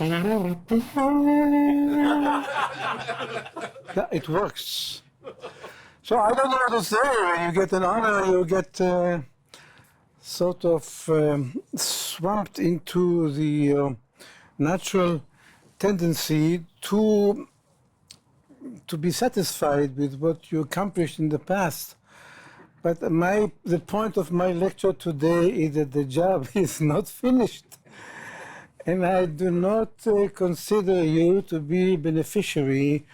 Yeah, it works. So I don't know what to say. When you get an honor, you get sort of swamped into the natural tendency to be satisfied with what you accomplished in the past. But the point of my lecture today is that the job is not finished. And I do not consider you to be beneficiary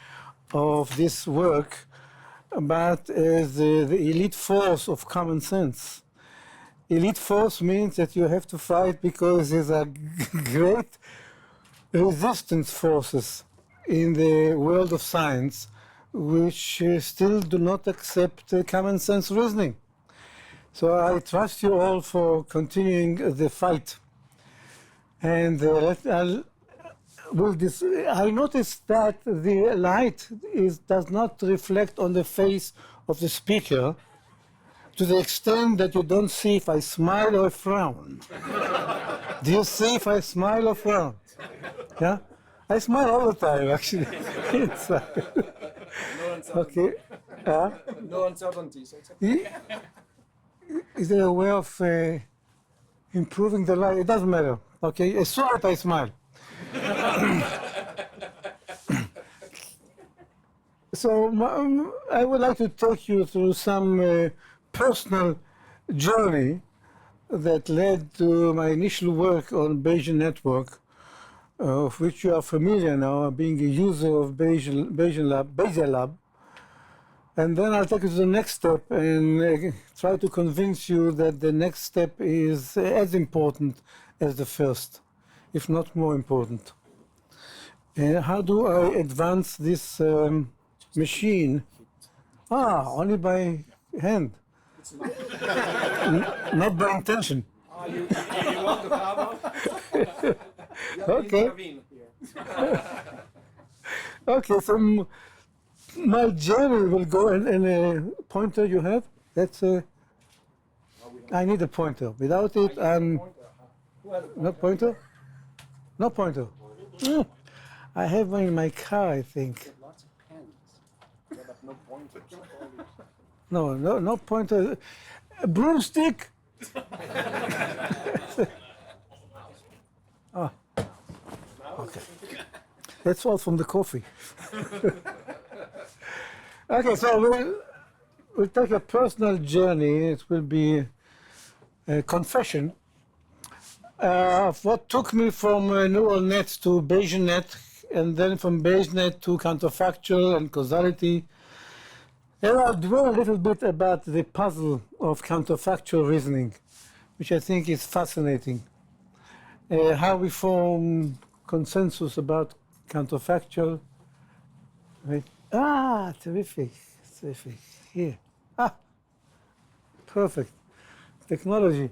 of this work, but as the elite force of common sense. Elite force means that you have to fight because there's a great resistance forces in the world of science which still do not accept common sense reasoning. So I trust you all for continuing the fight. And I noticed that the light does not reflect on the face of the speaker to the extent that you don't see if I smile or frown. Do you see if I smile or frown? Yeah? I smile all the time, actually. Okay. No uncertainties. Is there a way of improving the light? It doesn't matter. Okay, as soon as I smile. So I would like to take you through some personal journey that led to my initial work on Bayesian Network, of which you are familiar now, being a user of BayesiaLab. And then I'll take you to the next step and try to convince you that the next step is as important as the first, if not more important. How do I advance this machine? Only by hand. Not by intention. You want the power? Okay. Okay, so my journey will go, and a pointer you have? That's I need a pointer. Without it, I'm no pointer. No pointer. I have one in my car, I think. Lots of pens, but no pointers. No pointer. A broomstick. Oh. Okay. That's all from the coffee. Okay, so we'll take a personal journey. It will be a confession of what took me from neural nets to Bayesian net, and then from Bayesian net to counterfactual and causality. And I'll dwell a little bit about the puzzle of counterfactual reasoning, which I think is fascinating. How we form consensus about counterfactual. Right? Terrific. Here. Perfect. Technology.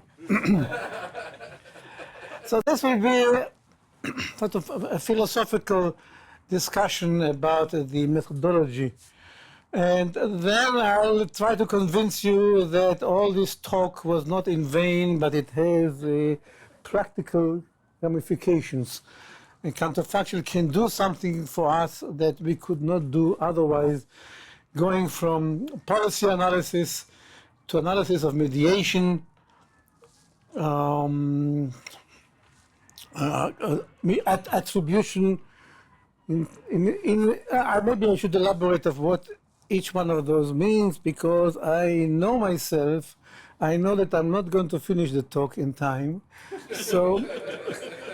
So this will be sort of a philosophical discussion about the methodology. And then I'll try to convince you that all this talk was not in vain, but it has practical ramifications. And counterfactual can do something for us that we could not do otherwise, going from policy analysis to analysis of mediation, attribution. Maybe I should elaborate of what each one of those means, because I know myself. I know that I'm not going to finish the talk in time. So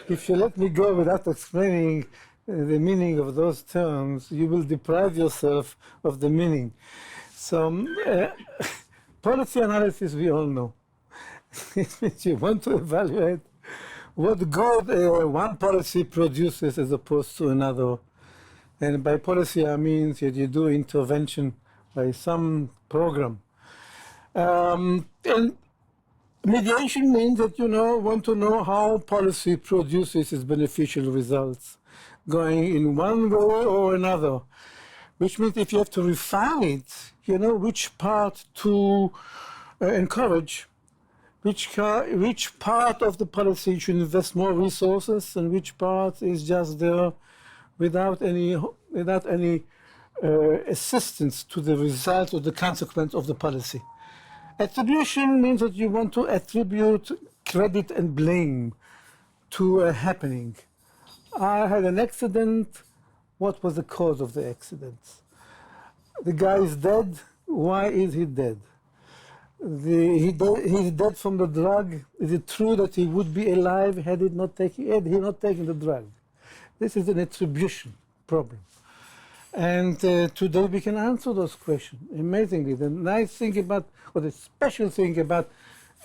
if you let me go without explaining the meaning of those terms, you will deprive yourself of the meaning. So policy analysis, we all know. It means you want to evaluate what good one policy produces as opposed to another. And by policy, I mean that you do intervention by some program. And mediation means that you want to know how policy produces its beneficial results, going in one way or another. Which means if you have to refine it, you know which part to encourage which part of the policy should invest more resources and which part is just there without any assistance to the result or the consequence of the policy. Attribution means that you want to attribute credit and blame to a happening. I had an accident. What was the cause of the accident? The guy is dead. Why is he dead? He's dead from the drug. Is it true that he would be alive had he not taken the drug? This is an attribution problem. And today we can answer those questions. Amazingly, the nice thing about, or the special thing about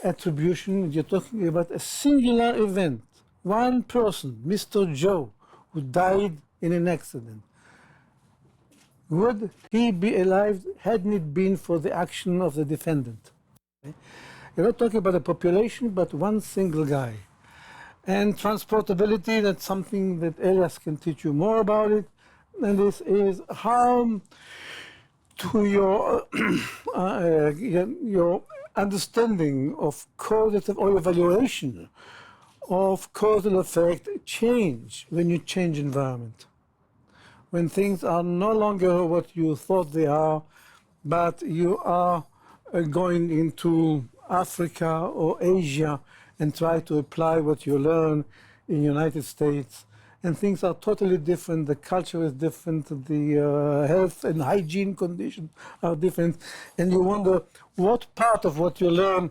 attribution, you're talking about a singular event. One person, Mr. Joe, who died in an accident. Would he be alive hadn't it been for the action of the defendant? Okay? You're not talking about a population, but one single guy. And transportability, that's something that Elias can teach you more about it. And this is how to your understanding of causative or evaluation of causal effect change when you change environment. When things are no longer what you thought they are, but you are going into Africa or Asia and try to apply what you learn in the United States, and things are totally different, the culture is different, the health and hygiene conditions are different, and you wonder what part of what you learn,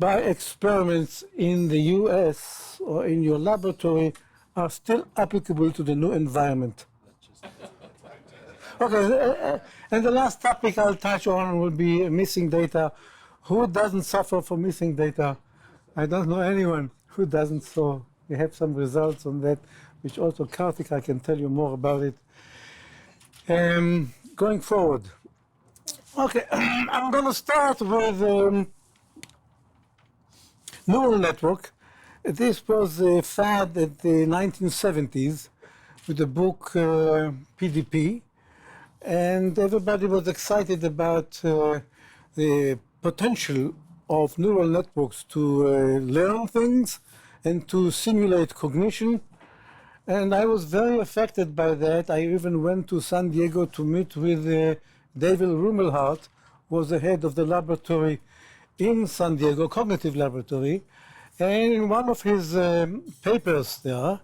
by experiments in the US or in your laboratory are still applicable to the new environment. Okay, and the last topic I'll touch on will be missing data. Who doesn't suffer from missing data? I don't know anyone who doesn't, so we have some results on that, which also Karthika can tell you more about it. Going forward. Okay, I'm going to start with neural network. This was a fad in the 1970s with the book PDP, and everybody was excited about the potential of neural networks to learn things and to simulate cognition. And I was very affected by that. I even went to San Diego to meet with David Rumelhart, who was the head of the laboratory in San Diego, cognitive laboratory. And in one of his papers there,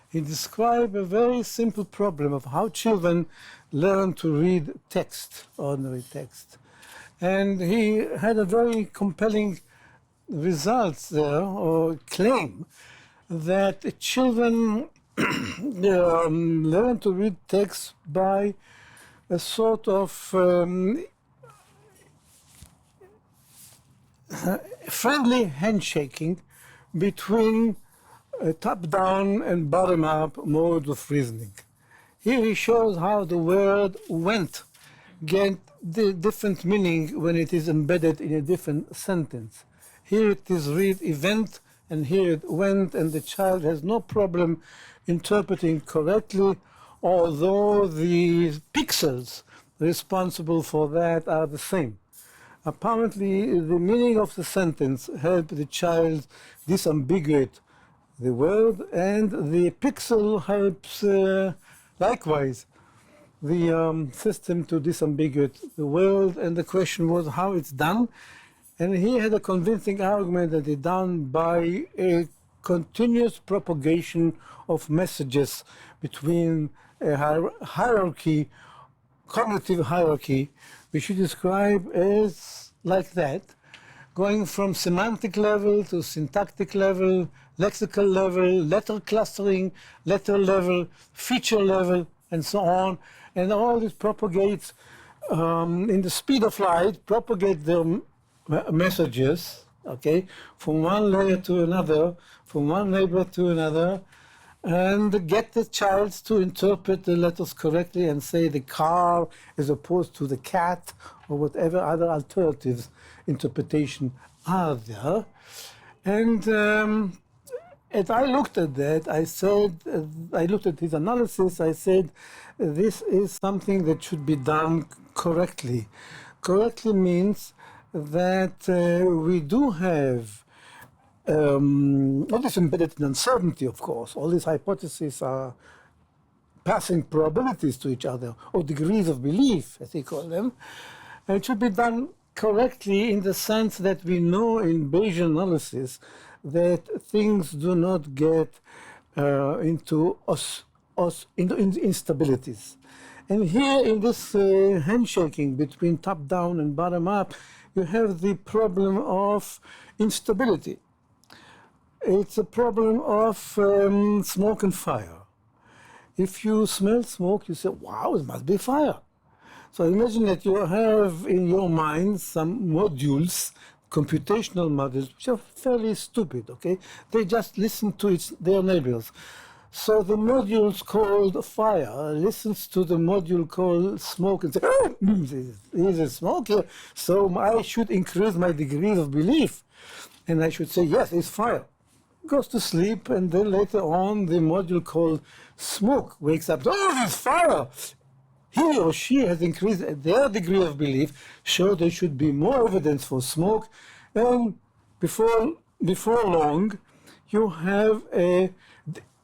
he described a very simple problem of how children learn to read text, ordinary text. And he had a very compelling results there, or claim, that children learn to read text by a sort of friendly handshaking between top-down and bottom-up modes of reasoning. Here he shows how the word went get the different meaning when it is embedded in a different sentence. Here it is read event, and here it went, and the child has no problem interpreting correctly, although the pixels responsible for that are the same. Apparently, the meaning of the sentence helps the child disambiguate the word, and the pixel helps likewise the system to disambiguate the word. And the question was how it's done. And he had a convincing argument that it's done by a continuous propagation of messages between a hierarchy, cognitive hierarchy, which you describe as like that, going from semantic level to syntactic level, lexical level, letter clustering, letter level, feature level, and so on. And all this propagates in the speed of light, propagate the messages, okay, from one layer to another, from one neighbor to another, and get the child to interpret the letters correctly and say the car as opposed to the cat, or whatever other alternatives interpretation are there. And as I looked at that, I said, I looked at his analysis, I said, this is something that should be done correctly. Correctly means that we do have all this embedded in uncertainty, of course. All these hypotheses are passing probabilities to each other, or degrees of belief, as they call them. And it should be done correctly in the sense that we know in Bayesian analysis that things do not get into instabilities. And here in this handshaking between top-down and bottom-up, you have the problem of instability. It's a problem of smoke and fire. If you smell smoke, you say, wow, it must be fire. So imagine that you have in your mind some modules, computational modules, which are fairly stupid, okay? They just listen to their neighbors. So the modules called fire listens to the module called smoke and says, oh, there's a smoke here, so I should increase my degree of belief. And I should say, yes, it's fire. Goes to sleep, and then later on the module called smoke wakes up, oh, there's fire. He or she has increased their degree of belief, so there should be more evidence for smoke, and before long you have an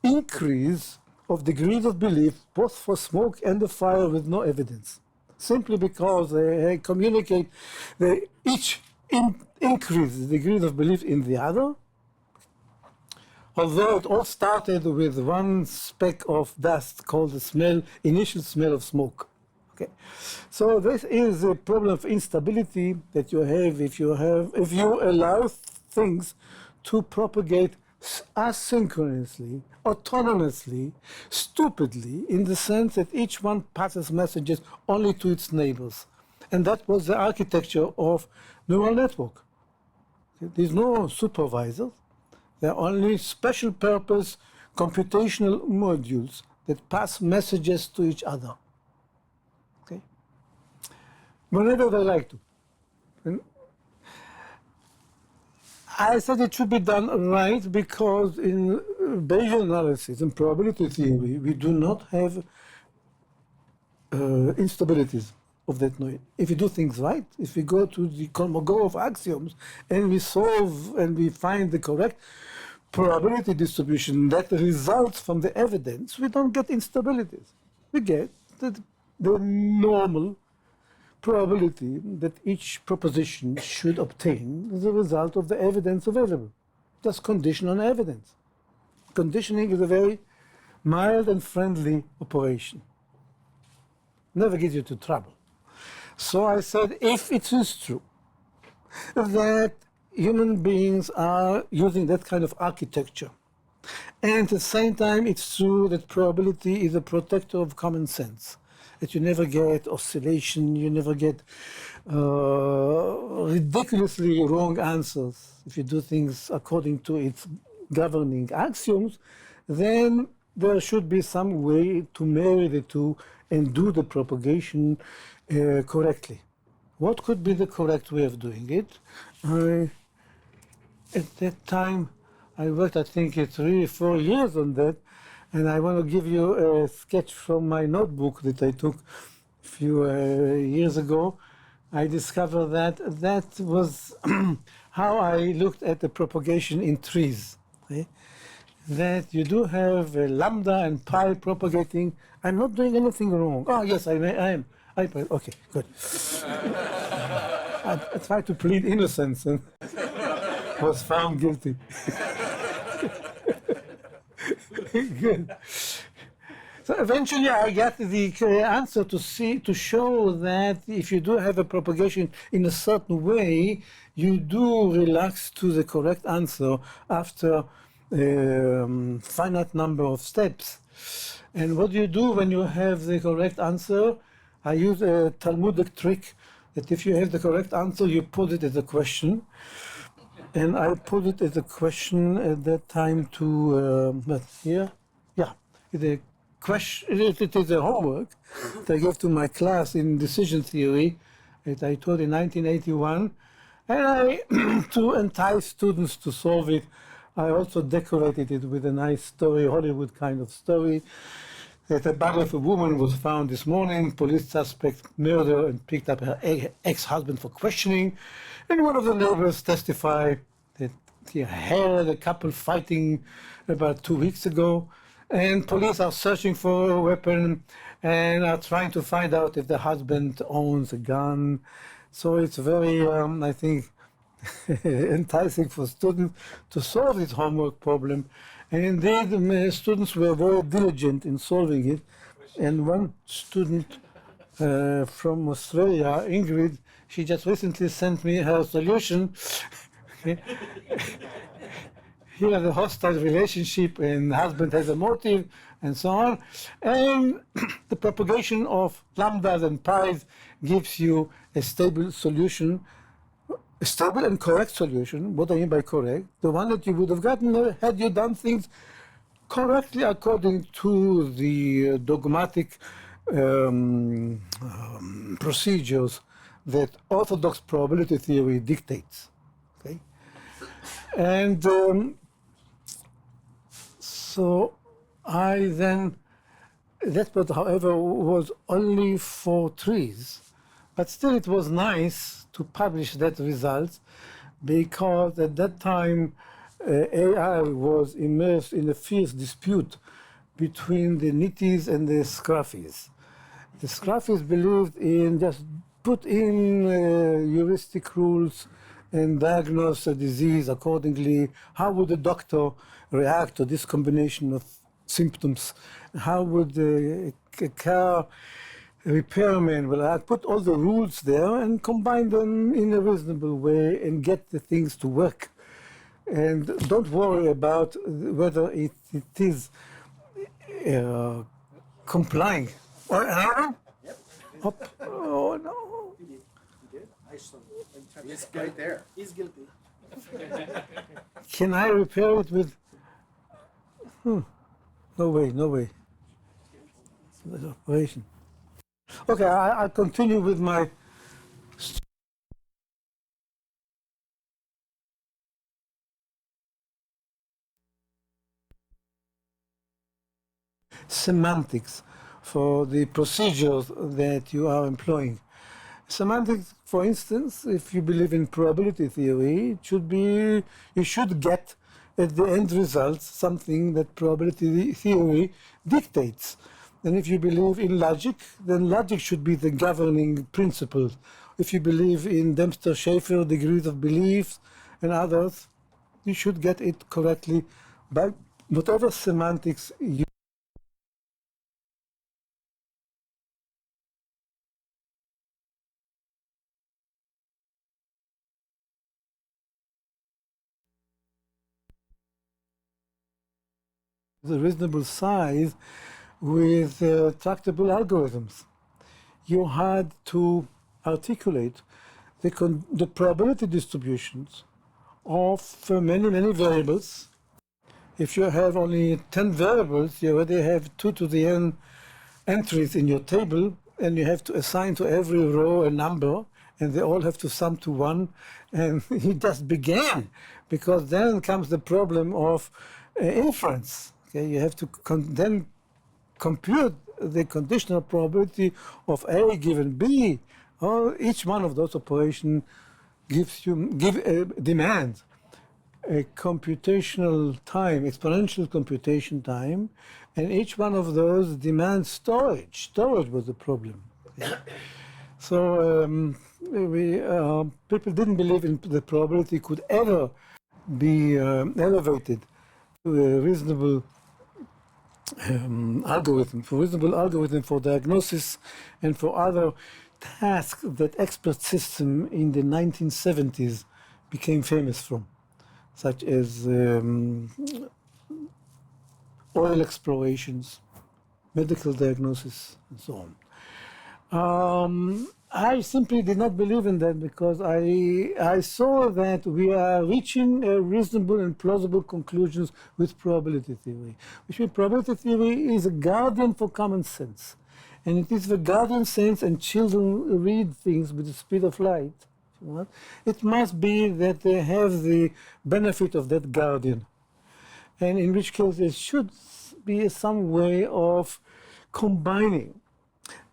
increase of degrees of belief both for smoke and the fire with no evidence, simply because they communicate, they each increase the degrees of belief in the other, although it all started with one speck of dust called the initial smell of smoke. Okay, so this is a problem of instability that you have if you allow things to propagate asynchronously, autonomously, stupidly, in the sense that each one passes messages only to its neighbors. And that was the architecture of neural network. There's no supervisor. There are only special purpose computational modules that pass messages to each other. Okay? Whenever they like to. And I said it should be done right because in Bayesian analysis and probability theory, we do not have instabilities of that noise. If we do things right, if we go to the Kolmogorov of axioms and we solve and we find the correct probability distribution that results from the evidence, we don't get instabilities. We get the normal probability that each proposition should obtain as a result of the evidence available. Just condition on evidence. Conditioning is a very mild and friendly operation. Never gets you to trouble. So I said, if it is true that human beings are using that kind of architecture, and at the same time it's true that probability is a protector of common sense, that you never get oscillation, you never get ridiculously wrong answers if you do things according to its governing axioms, then there should be some way to marry the two and do the propagation correctly. What could be the correct way of doing it? At that time, I worked, I think, 3 or 4 years on that, and I want to give you a sketch from my notebook that I took a few years ago. I discovered that that was how I looked at the propagation in trees. Okay? That you do have lambda and pi propagating. I'm not doing anything wrong. Oh, yes, I am. Okay, good. I tried to plead innocence and was found guilty. Good. So eventually I got the answer to show that if you do have a propagation in a certain way, you do relax to the correct answer after a finite number of steps. And what do you do when you have the correct answer? I use a Talmudic trick that if you have the correct answer, you put it as a question. And I put it as a question at that time to, here, yeah, the question, it is a homework that I gave to my class in decision theory that I taught in 1981. And to entice students to solve it, I also decorated it with a nice story, Hollywood kind of story, that the body of a woman was found this morning. Police suspect murder and picked up her ex-husband for questioning. And one of the neighbors testified that he heard a couple fighting about 2 weeks ago. And police are searching for a weapon and are trying to find out if the husband owns a gun. So it's very, I think, enticing for students to solve this homework problem. And indeed, students were very diligent in solving it. And one student from Australia, Ingrid, she just recently sent me her solution. Here the hostile relationship and husband has a motive and so on. And the propagation of lambdas and pies gives you a stable solution, a stable and correct solution. What I mean by correct? The one that you would have gotten had you done things correctly according to the dogmatic procedures that orthodox probability theory dictates. Okay? And so I then, that was, however, was only for trees. But still it was nice to publish that result because at that time AI was immersed in a fierce dispute between the nitties and the scruffies. The scruffies believed in just put in heuristic rules and diagnose a disease accordingly. How would a doctor react to this combination of symptoms? How would a car repairman react? Put all the rules there and combine them in a reasonable way and get the things to work. And don't worry about whether it is complying. Or another? Yep. Oh no. He did. I saw it. He's right there. He's guilty. Can I repair it with? No way, no way. That's operation. Okay, I'll continue with my. Semantics for the procedures that you are employing. Semantics, for instance, if you believe in probability theory, it should be, you should get at the end results something that probability theory dictates. And if you believe in logic, then logic should be the governing principle. If you believe in Dempster-Schaeffer degrees of beliefs and others, you should get it correctly by whatever semantics you. The reasonable size with tractable algorithms. You had to articulate the probability distributions of many, many variables. If you have only 10 variables, you already have 2 to the n entries in your table, and you have to assign to every row a number, and they all have to sum to 1. And he just began, because then comes the problem of inference. Okay, you have to then compute the conditional probability of A given B. Each one of those operations demands a computational time, exponential computation time, and each one of those demands storage. Storage was the problem. So people didn't believe in the probability could ever be elevated to a reasonable algorithm for diagnosis and for other tasks that expert system in the 1970s became famous from, such as oil explorations, medical diagnosis, and so on. I simply did not believe in that because I saw that we are reaching reasonable and plausible conclusions with probability theory, which means probability theory is a guardian for common sense. And it is the guardian sense, and children read things with the speed of light. It must be that they have the benefit of that guardian. And in which case there should be some way of combining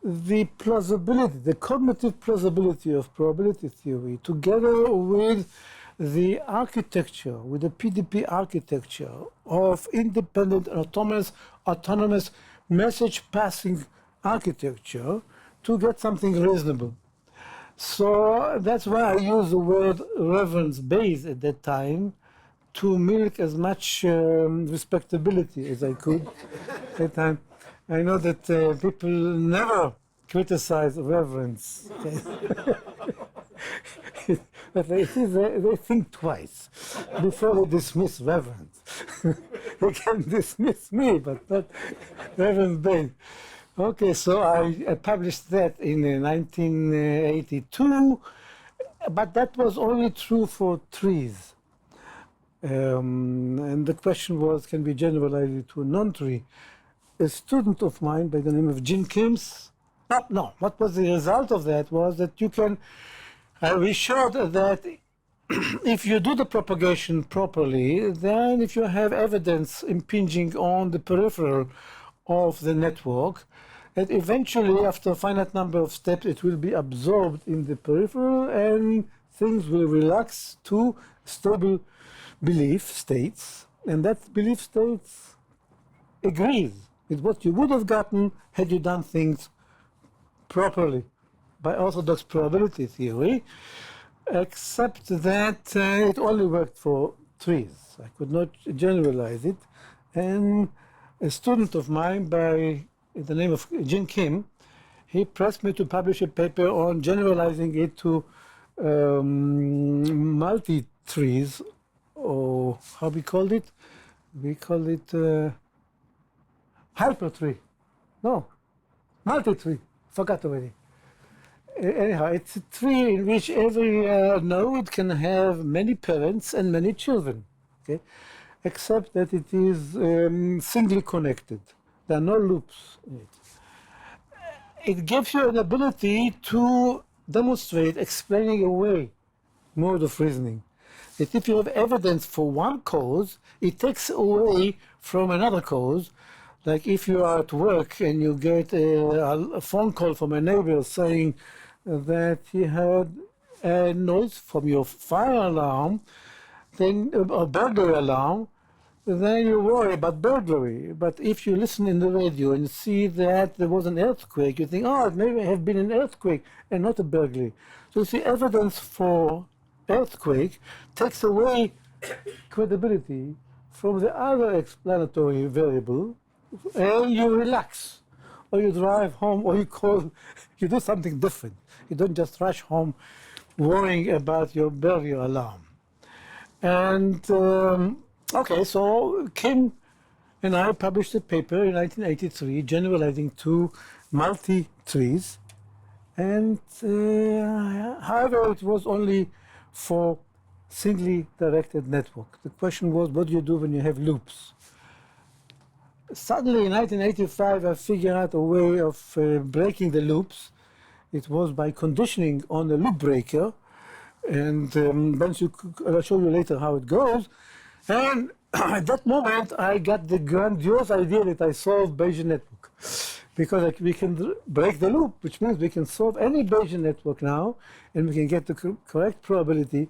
the plausibility, the cognitive plausibility of probability theory together with the architecture, with the PDP architecture of independent autonomous message passing architecture to get something reasonable. So that's why I used the word reference base at that time to milk as much respectability as I could at that time. I know that people never criticize reverence. Okay? But they think twice before they dismiss reverence. They can dismiss me, but not Reverend Bain. Okay, so I published that in 1982, but that was only true for trees. And the question was, can we generalize it to a non-tree? A student of mine by the name of Jim Kims, what was the result of that was that you can, we showed that if you do the propagation properly, then if you have evidence impinging on the peripheral of the network, that eventually after a finite number of steps it will be absorbed in the peripheral and things will relax to stable belief states, and that belief states agrees with what you would have gotten had you done things properly by orthodox probability theory, except that it only worked for trees. I could not generalize it. And a student of mine by the name of Jin Kim, he pressed me to publish a paper on generalizing it to multi-trees, or how we called it? We call it hypertree. No, multi-tree. Forgot already. Anyhow, it's a tree in which every node can have many parents and many children, okay? Except that it is singly connected. There are no loops in it. It gives you an ability to demonstrate explaining away mode of reasoning. That if you have evidence for one cause, it takes away from another cause. Like if you are at work and you get a phone call from a neighbor saying that he heard a noise from your fire alarm, then a burglary alarm, then you worry about burglary. But if you listen in the radio and see that there was an earthquake, you think, oh, it may have been an earthquake and not a burglary. So you see, evidence for earthquake takes away credibility from the other explanatory variable, and you relax, or you drive home, or you do something different. You don't just rush home worrying about your burglary alarm. And okay, so Kim and I published a paper in 1983 generalizing to multi-trees, and however it was only for singly directed network. The question was, what do you do when you have loops? Suddenly in 1985 I figured out a way of breaking the loops. It was by conditioning on a loop breaker, and I'll show you later how it goes. And at that moment I got the grandiose idea that I solved Bayesian network, because we can break the loop, which means we can solve any Bayesian network now, and we can get the correct probability.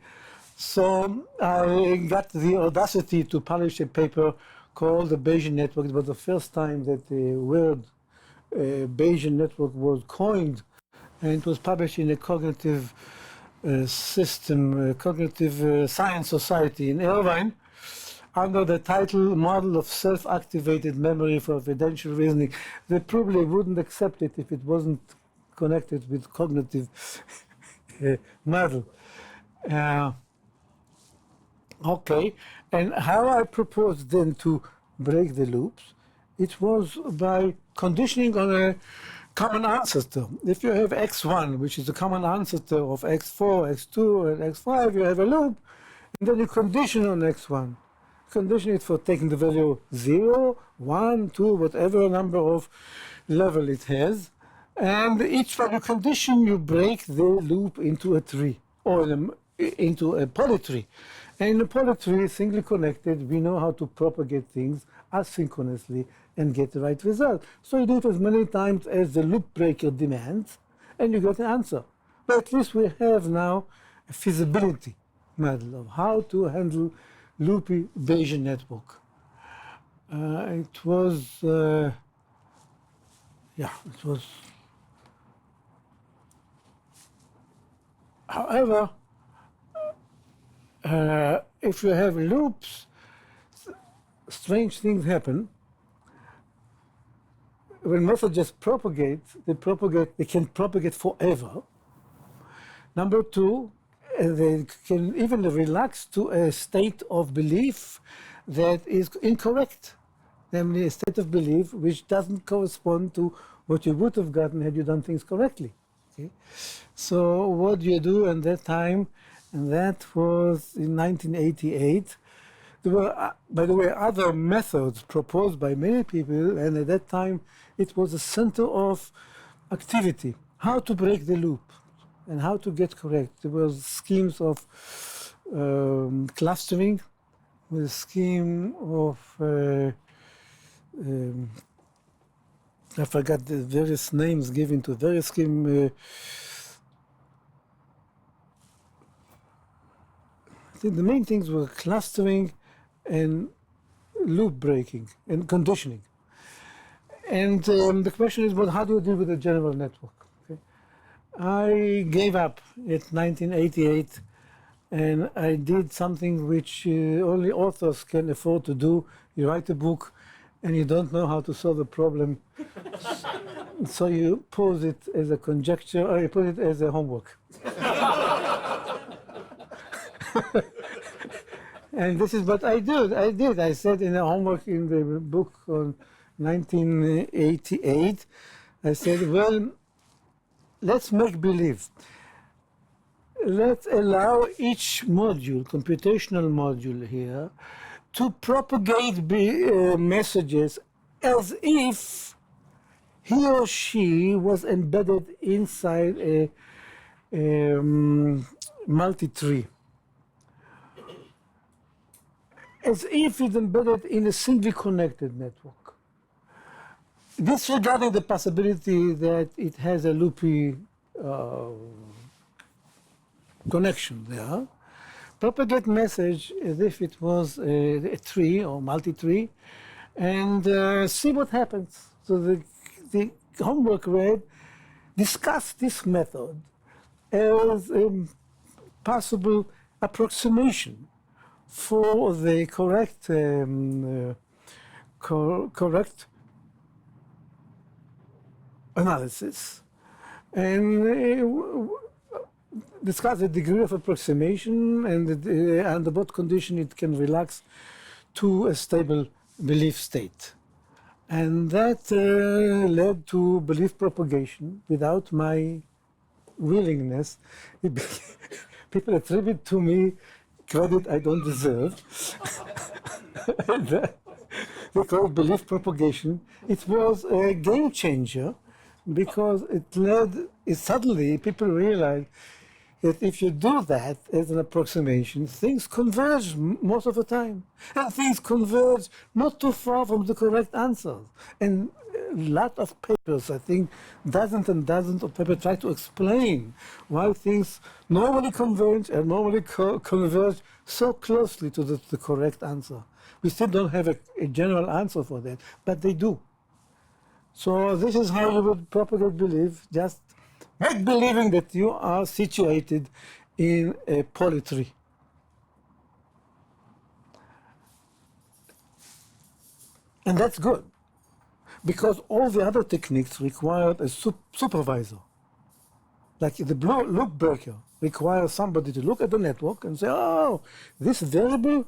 So I got the audacity to publish a paper called the Bayesian network. It was the first time that the word Bayesian network was coined, and it was published in a cognitive cognitive science society in Irvine, under the title Model of Self-Activated Memory for Evidential Reasoning. They probably wouldn't accept it if it wasn't connected with cognitive model. Okay, and how I proposed then to break the loops, it was by conditioning on a common ancestor. If you have x1, which is the common ancestor of x4, x2, and x5, you have a loop, and then you condition on x1. Condition it for taking the value 0, 1, 2, whatever number of level it has, and each time you condition, you break the loop into a tree, or into a polytree. And in a polytree, singly connected, we know how to propagate things asynchronously and get the right result. So you do it as many times as the loop breaker demands, and you get an answer. But at least we have now a feasibility model of how to handle loopy Bayesian network. It was however, if you have loops, strange things happen. When messages propagate, they can propagate forever. Number two, they can even relax to a state of belief that is incorrect, namely a state of belief which doesn't correspond to what you would have gotten had you done things correctly. Okay? So what do you do at that time? And that was in 1988. There were, by the way, other methods proposed by many people, and at that time it was a center of activity, how to break the loop and how to get correct. There were schemes of clustering, with a scheme of, I forgot the various names given to various schemes. I think the main things were clustering and loop breaking and conditioning. And the question is, well, how do you deal with a general network? Okay. I gave up at 1988, and I did something which only authors can afford to do. You write a book, and you don't know how to solve a problem, so you pose it as a conjecture, or you put it as a homework. And this is what I did. I said in the homework in the book on 1988, I said, well, let's make believe. Let's allow each module, computational module here, to propagate messages as if he or she was embedded inside a multi-tree. As if it's embedded in a singly connected network. Disregarding the possibility that it has a loopy connection there, propagate message as if it was a tree or multi-tree, and see what happens. So the homework read, discuss this method as a possible approximation for the correct correct analysis, and discuss the degree of approximation and under what condition it can relax to a stable belief state. And that led to belief propagation without my willingness. People attribute to me credit I don't deserve. They call it belief propagation. It was a game changer because suddenly people realized that if you do that as an approximation, things converge most of the time. And things converge not too far from the correct answers. And a lot of papers, I think, dozens and dozens of papers try to explain why things normally converge and normally converge so closely to the correct answer. We still don't have a general answer for that, but they do. So this is how you would propagate belief, just make believing that you are situated in a polytree. And that's good, because all the other techniques required a supervisor. Like the loop breaker requires somebody to look at the network and say, oh, this variable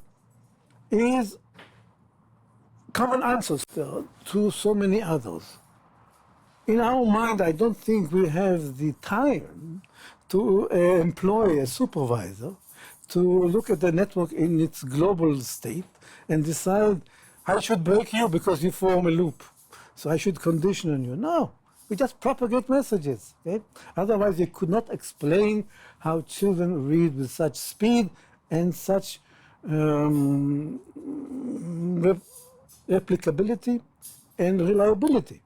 is common ancestor to so many others. In our mind, I don't think we have the time to employ a supervisor to look at the network in its global state and decide, I should break you because you form a loop, so I should condition on you. No, we just propagate messages. Okay? Otherwise, you could not explain how children read with such speed and such replicability and reliability.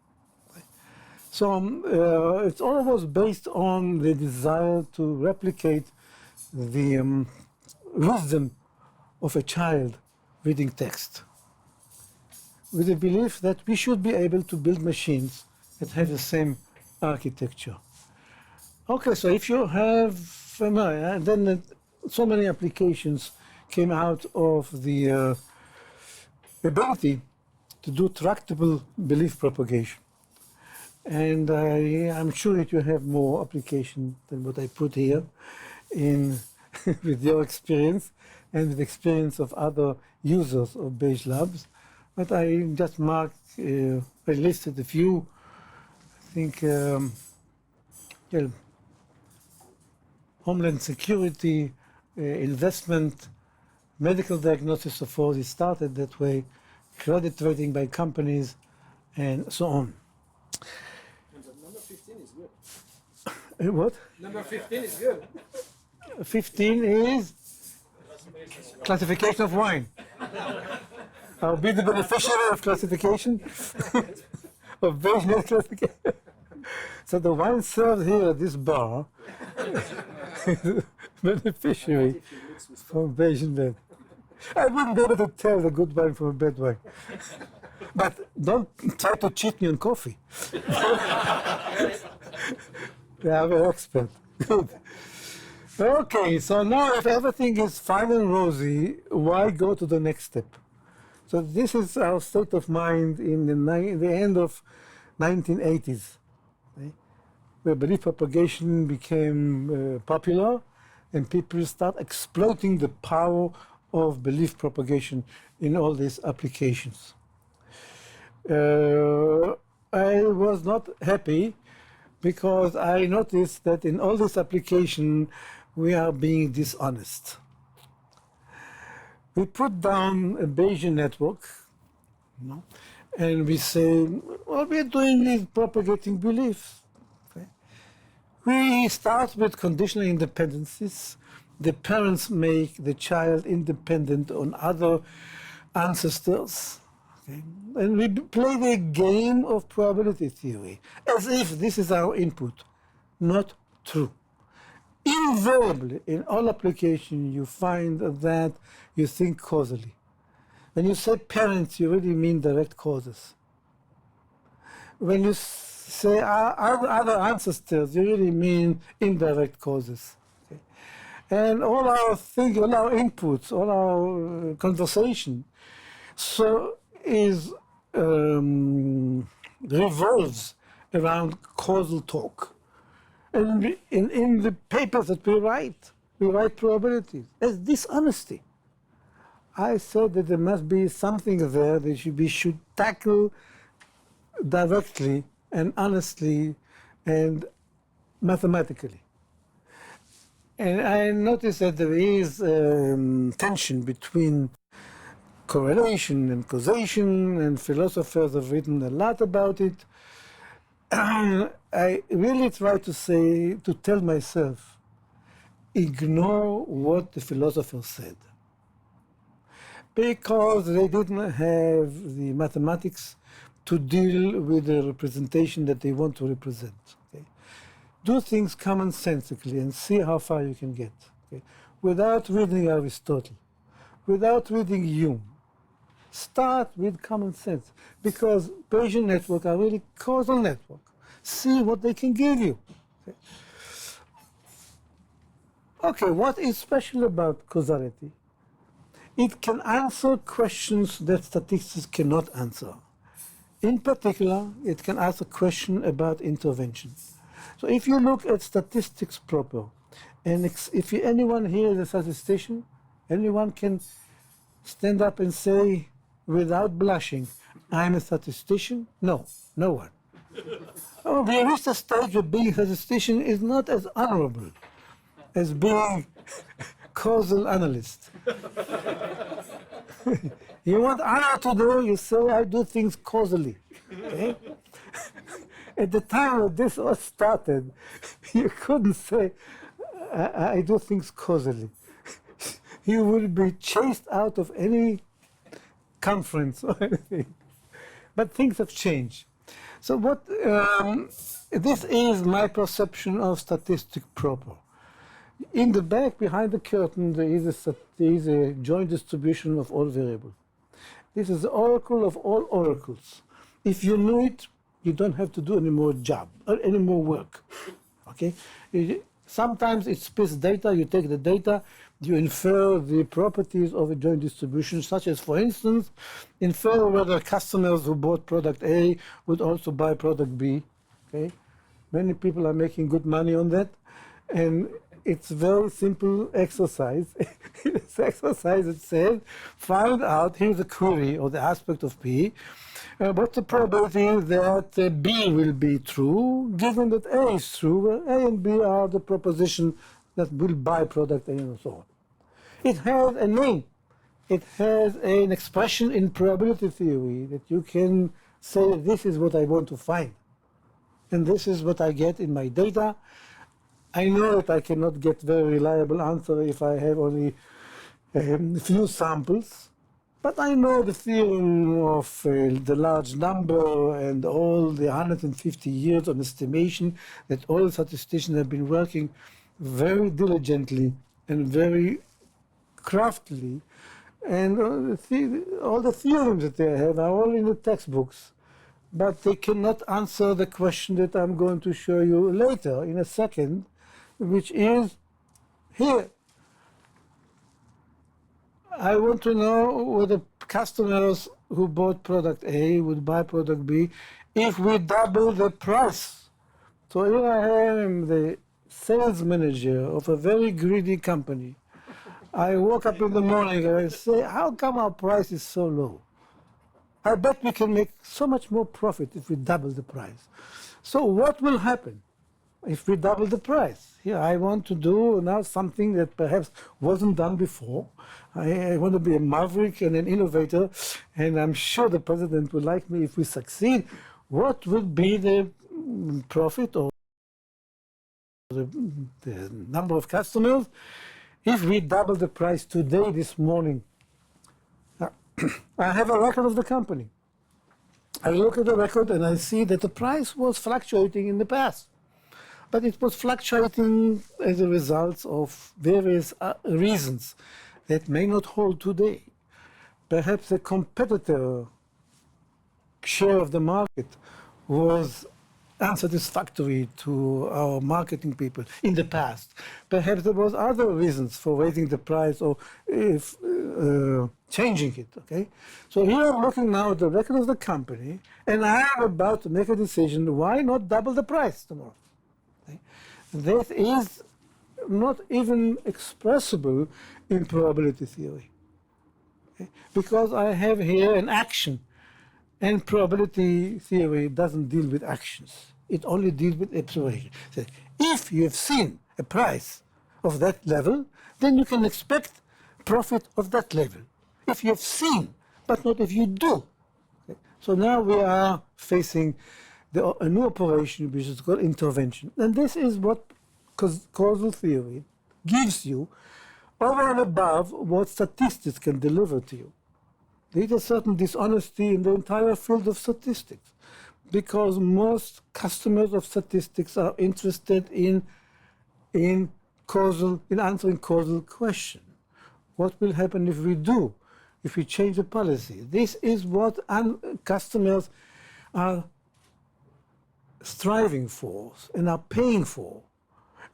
So it's almost based on the desire to replicate the wisdom of a child reading text, with the belief that we should be able to build machines that have the same architecture. Okay, so if you have, then so many applications came out of the ability to do tractable belief propagation. And I'm sure that you have more application than what I put here in with your experience and with the experience of other users of BayesiaLabs. But I just marked, I listed a few, I think, Homeland Security, investment, medical diagnosis of all, it started that way, credit rating by companies, and so on. Number 15 is good. What? Number 15 is good. 15 is classification of wine. I'll be the beneficiary of classification, of Bayesian classification. So the wine served here at this bar is beneficiary from Bayesian bed. I wouldn't be able to tell the good wine from a bad wine. But don't try to cheat me on coffee. They are very expert. Good. Okay, so now if everything is fine and rosy, why go to the next step? So this is our state of mind in the end of 1980s, right? Where belief propagation became popular and people start exploiting the power of belief propagation in all these applications. I was not happy because I noticed that in all this application we are being dishonest. We put down a Bayesian network, and we say, what we're doing is propagating beliefs. Okay? We start with conditional independencies. The parents make the child independent on other ancestors. Okay? And we play the game of probability theory, as if this is our input. Not true. Invariably, in all applications, you find that you think causally. When you say parents, you really mean direct causes. When you say other ancestors, you really mean indirect causes. Okay? And all our thinking, all our inputs, all our conversation, so is revolves around causal talk. And in the papers that we write probabilities as dishonesty. I said that there must be something there that we should tackle directly and honestly and mathematically. And I noticed that there is tension between correlation and causation, and philosophers have written a lot about it. I really try to tell myself, ignore what the philosophers said. Because they didn't have the mathematics to deal with the representation that they want to represent. Okay? Do things commonsensically and see how far you can get. Okay? Without reading Aristotle, without reading Hume. Start with common sense, because Bayesian networks are really causal networks. See what they can give you. Okay, what is special about causality? It can answer questions that statistics cannot answer. In particular, it can ask a question about intervention. So if you look at statistics proper, and if anyone here is a statistician, anyone can stand up and say, without blushing, I'm a statistician? No, no one. Oh, we reached a stage where being a statistician is not as honorable as being causal analyst. You want honor to do, you say, I do things causally. Okay? At the time that this all started, you couldn't say, I do things causally. You would be chased out of any conference or anything. But things have changed. So what this is my perception of statistic proper. In the back, behind the curtain, there is a joint distribution of all variables. This is the oracle of all oracles. If you know it, you don't have to do any more job or any more work. Okay? Sometimes it's space data. You take the data, you infer the properties of a joint distribution, such as, for instance, infer whether customers who bought product A would also buy product B. Okay? Many people are making good money on that. And it's a very simple exercise. This exercise, it says, find out, here's a query or the aspect of P, what's the probability that B will be true, given that A is true, where A and B are the proposition that will buy product A and so on. It has a name. It has an expression in probability theory that you can say, this is what I want to find. And this is what I get in my data. I know that I cannot get very reliable answer if I have only a few samples, but I know the theorem of the large number and all the 150 years of estimation that all statisticians have been working very diligently and very craftily, and all the theorems that they have are all in the textbooks, but they cannot answer the question that I'm going to show you later in a second, which is here. I want to know whether customers who bought product A would buy product B if we double the price. So here I am, the sales manager of a very greedy company. I woke up in the morning and I say, how come our price is so low? I bet we can make so much more profit if we double the price. So what will happen if we double the price? Here I want to do now something that perhaps wasn't done before. I want to be a maverick and an innovator, and I'm sure the president would like me if we succeed. What would be the profit or the number of customers if we double the price today, this morning? I have a record of the company. I look at the record and I see that the price was fluctuating in the past. But it was fluctuating as a result of various reasons that may not hold today. Perhaps a competitor share of the market was unsatisfactory to our marketing people in the past. Perhaps there was other reasons for raising the price or changing it, okay? So here I'm looking now at the record of the company, and I am about to make a decision, why not double the price tomorrow? Okay? That is not even expressible in probability theory, okay? Because I have here an action, and probability theory doesn't deal with actions. It only deals with observation. So if you have seen a price of that level, then you can expect profit of that level. If you have seen, but not if you do. Okay? So now we are facing a new operation which is called intervention. And this is what causal theory gives you over and above what statistics can deliver to you. There is a certain dishonesty in the entire field of statistics, because most customers of statistics are interested in answering causal question. What will happen if we do, if we change the policy? This is what customers are striving for and are paying for.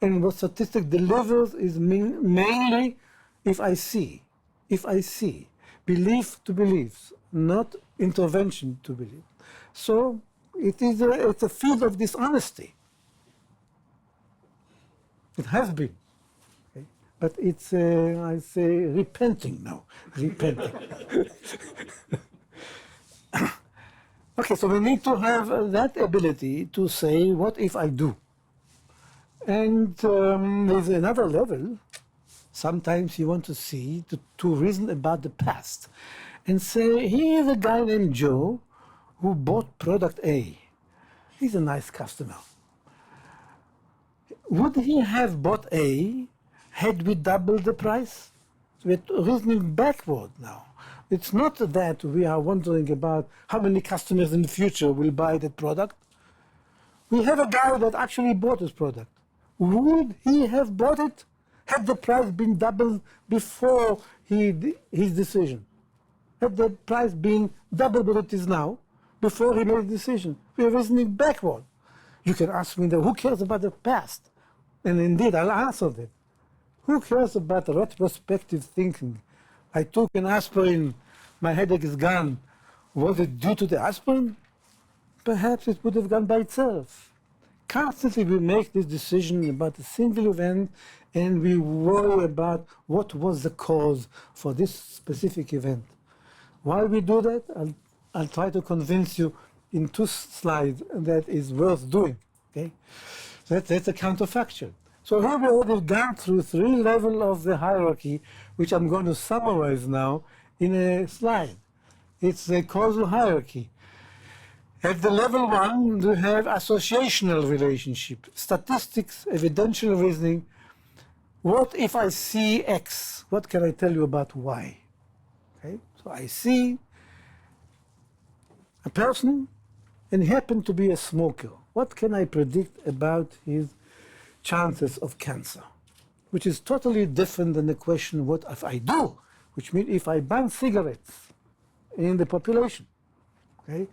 And what statistics delivers is mainly if I see, belief to beliefs, not intervention to belief. So it's a field of dishonesty. It has been. Okay? But it's, I say, repenting now. Repenting. Okay, so we need to have that ability to say, what if I do? And there's another level. Sometimes you want to see, to reason about the past. And say, here's a guy named Joe who bought product A. He's a nice customer. Would he have bought A had we doubled the price? So we're reasoning backward now. It's not that we are wondering about how many customers in the future will buy that product. We have a guy that actually bought this product. Would he have bought it had the price been doubled before his decision? Had the price been double what it is now before he made a decision? We are reasoning backward. You can ask me, who cares about the past? And indeed, I'll answer that. Who cares about retrospective thinking? I took an aspirin, my headache is gone. Was it due to the aspirin? Perhaps it would have gone by itself. Constantly we make this decision about a single event and we worry about what was the cause for this specific event. Why we do that? I'll try to convince you in 2 slides that is worth doing. Okay? That's a counterfactual. So here we already gone through 3 levels of the hierarchy, which I'm going to summarize now in a slide. It's a causal hierarchy. At the level 1, we have associational relationship, statistics, evidential reasoning. What if I see X? What can I tell you about Y? Okay? So I see a person and he happened to be a smoker. What can I predict about his chances of cancer? Which is totally different than the question, what if I do? Which means if I ban cigarettes in the population. Okay?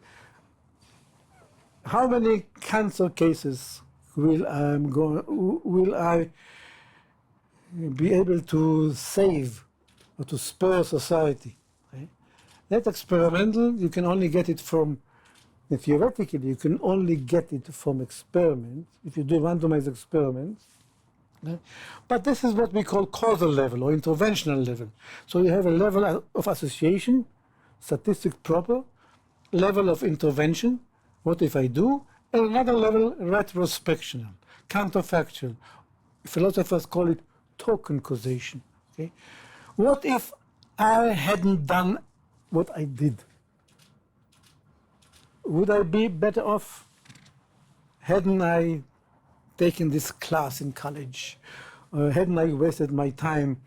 How many cancer cases will I be able to save or to spare society? Okay? That's experimental. You can only get it from, theoretically, you can only get it from experiments, if you do randomized experiments. Okay? But this is what we call causal level or interventional level. So you have a level of association, statistic proper, level of intervention, what if I do, and another level, retrospectional, counterfactual. Philosophers call it token causation. Okay? What if I hadn't done what I did? Would I be better off? Hadn't I taken this class in college? Or hadn't I wasted my time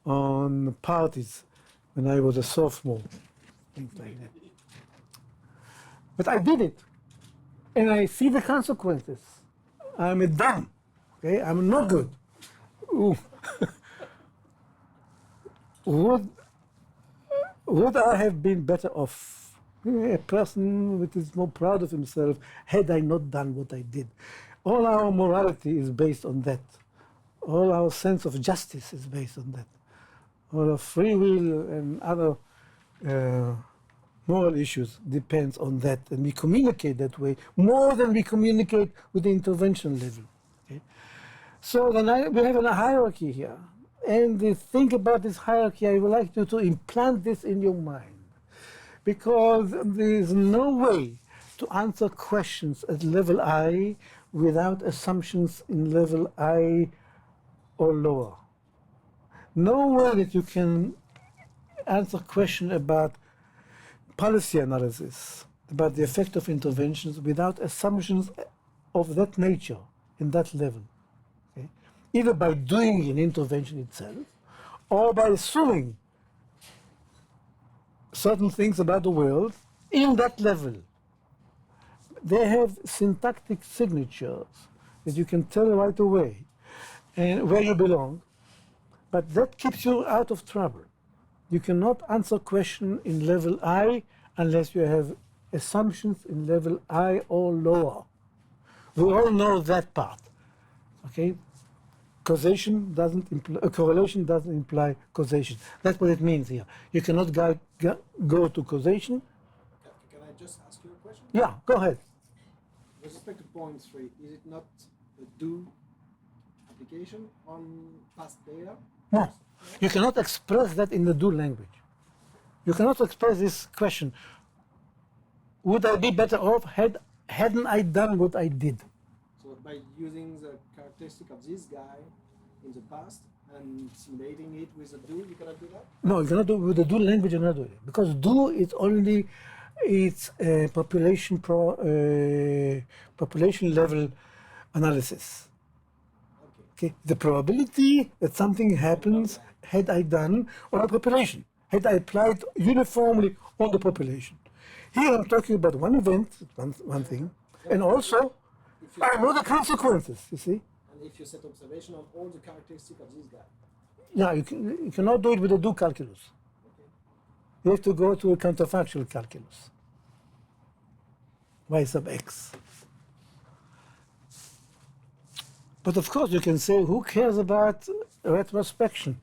on parties when I was a sophomore? Things like that. But I did it. And I see the consequences. I'm a dumb. Okay? I'm not good. Ooh. Would I have been better off? A person that is more proud of himself had I not done what I did. All our morality is based on that. All our sense of justice is based on that. All our free will and other moral issues depends on that, and we communicate that way more than we communicate with the intervention level. Okay? So then we have a hierarchy here, and the thing about this hierarchy, I would like you to implant this in your mind, because there is no way to answer questions at level I without assumptions in level I or lower. No way that you can answer question about policy analysis, about the effect of interventions without assumptions of that nature in that level. Okay? Either by doing an intervention itself or by assuming certain things about the world in that level. They have syntactic signatures that you can tell right away and where you belong, but that keeps you out of trouble. You cannot answer question in level I unless you have assumptions in level I or lower. We all know that part. Okay? Causation doesn't imply, correlation doesn't imply causation. That's what it means here. You cannot go to causation. Can I just ask you a question? Yeah, go ahead. With respect to point 3, is it not a do application on past data? No. You cannot express that in the do language. You cannot express this question. Would I be better off hadn't I done what I did? So by using the characteristic of this guy in the past and simulating it with a do, you cannot do that? No, you cannot do with the do language. You cannot do it because do is only population level analysis. Okay, the probability that something happens had I done, or a population. had I applied uniformly on the population. Here I'm talking about one event, one thing, and also I know the consequences, you see. And if you set observation on all the characteristics of this guy. Yeah, you cannot do it with a do calculus. Okay. You have to go to a counterfactual calculus. Y sub x. But of course you can say, who cares about retrospection?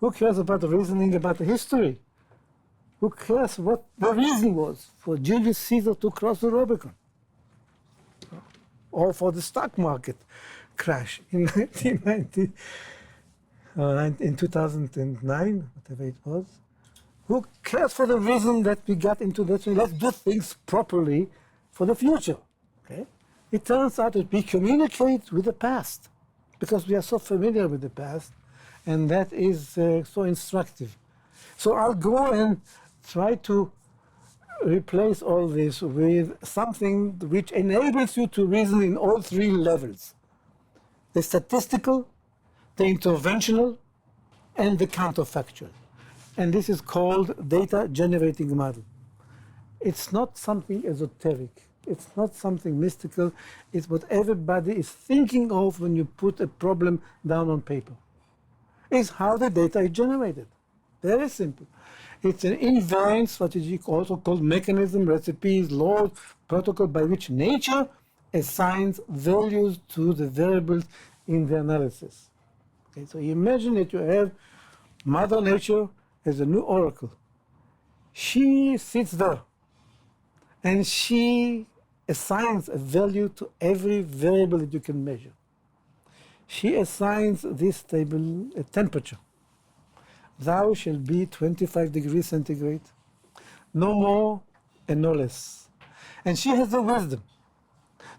Who cares about the reasoning about the history? Who cares what the reason was for Julius Caesar to cross the Rubicon? Or for the stock market crash in 1990, in 2009, whatever it was. Who cares for the reason that we got into that? Let's do things properly for the future. Okay? It turns out that we communicate with the past because we are so familiar with the past, and that is so instructive. So I'll go and try to replace all this with something which enables you to reason in all three levels: the statistical, the interventional, and the counterfactual. And this is called data generating model. It's not something esoteric. It's not something mystical. It's what everybody is thinking of when you put a problem down on paper. It's how the data is generated. Very simple. It's an invariant strategy, also called mechanism, recipes, laws, protocol, by which nature assigns values to the variables in the analysis. Okay, so you imagine that you have Mother Nature as a new oracle. She sits there and she assigns a value to every variable that you can measure. She assigns this table a temperature. Thou shall be 25 degrees centigrade, no more and no less. And she has the wisdom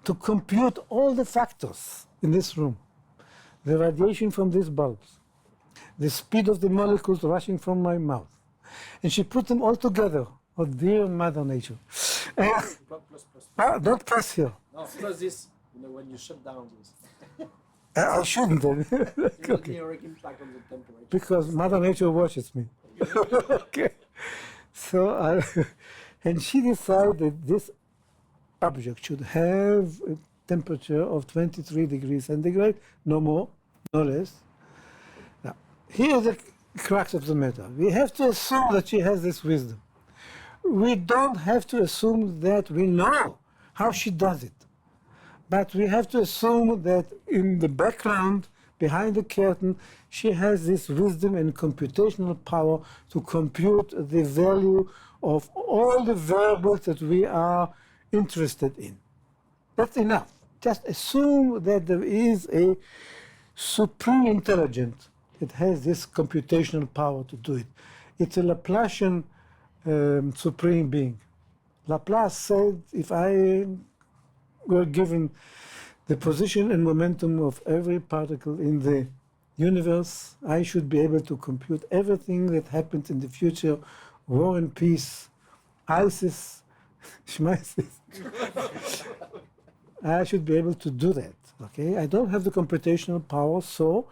to compute all the factors in this room: the radiation from these bulbs, the speed of the molecules rushing from my mouth. And she put them all together. Oh, dear Mother Nature. Don't press here. No, plus this, when you shut down this. I shouldn't. Okay. Impact on the temperature. Because Mother Nature watches me. Okay. So, and she decided that this object should have a temperature of 23 degrees centigrade, no more, no less. Now, here's the crux of the matter. We have to assume that she has this wisdom. We don't have to assume that we know how she does it. But we have to assume that in the background, behind the curtain, she has this wisdom and computational power to compute the value of all the variables that we are interested in. That's enough. Just assume that there is a supreme intelligence that has this computational power to do it. It's a Laplacian supreme being. Laplace said, if I were given the position and momentum of every particle in the universe, I should be able to compute everything that happens in the future: war and peace, ISIS, Schmeisis. I should be able to do that. Okay, I don't have the computational power, so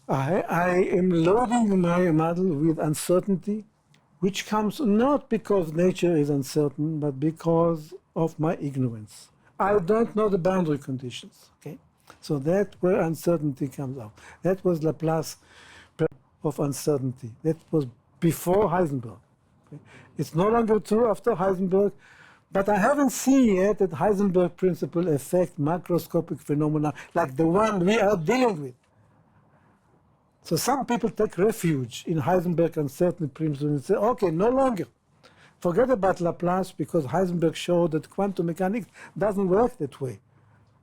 I am loading my model with uncertainty, which comes not because nature is uncertain, but because of my ignorance. I don't know the boundary conditions. Okay, so that's where uncertainty comes out. That was Laplace of uncertainty. That was before Heisenberg. Okay? It's no longer true after Heisenberg, but I haven't seen yet that Heisenberg principle affect macroscopic phenomena like the one we are dealing with. So some people take refuge in Heisenberg uncertainty principle and say, okay, no longer. Forget about Laplace, because Heisenberg showed that quantum mechanics doesn't work that way.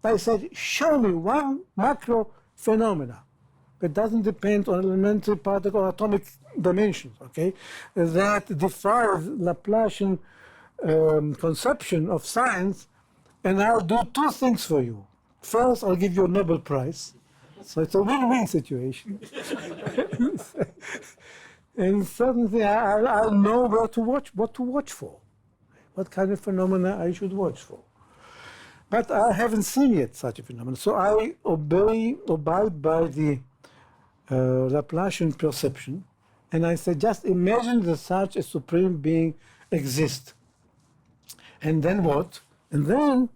I said, show me one macro phenomena that doesn't depend on elementary particle or atomic dimensions, okay, that defies Laplacian conception of science, and I'll do two things for you. First, I'll give you a Nobel Prize. So it's a win-win situation. And suddenly I'll know where to watch, what to watch for, what kind of phenomena I should watch for. But I haven't seen yet such a phenomenon. So I abide by the Laplacian perception And I said, just imagine that such a supreme being exists. And then what? And then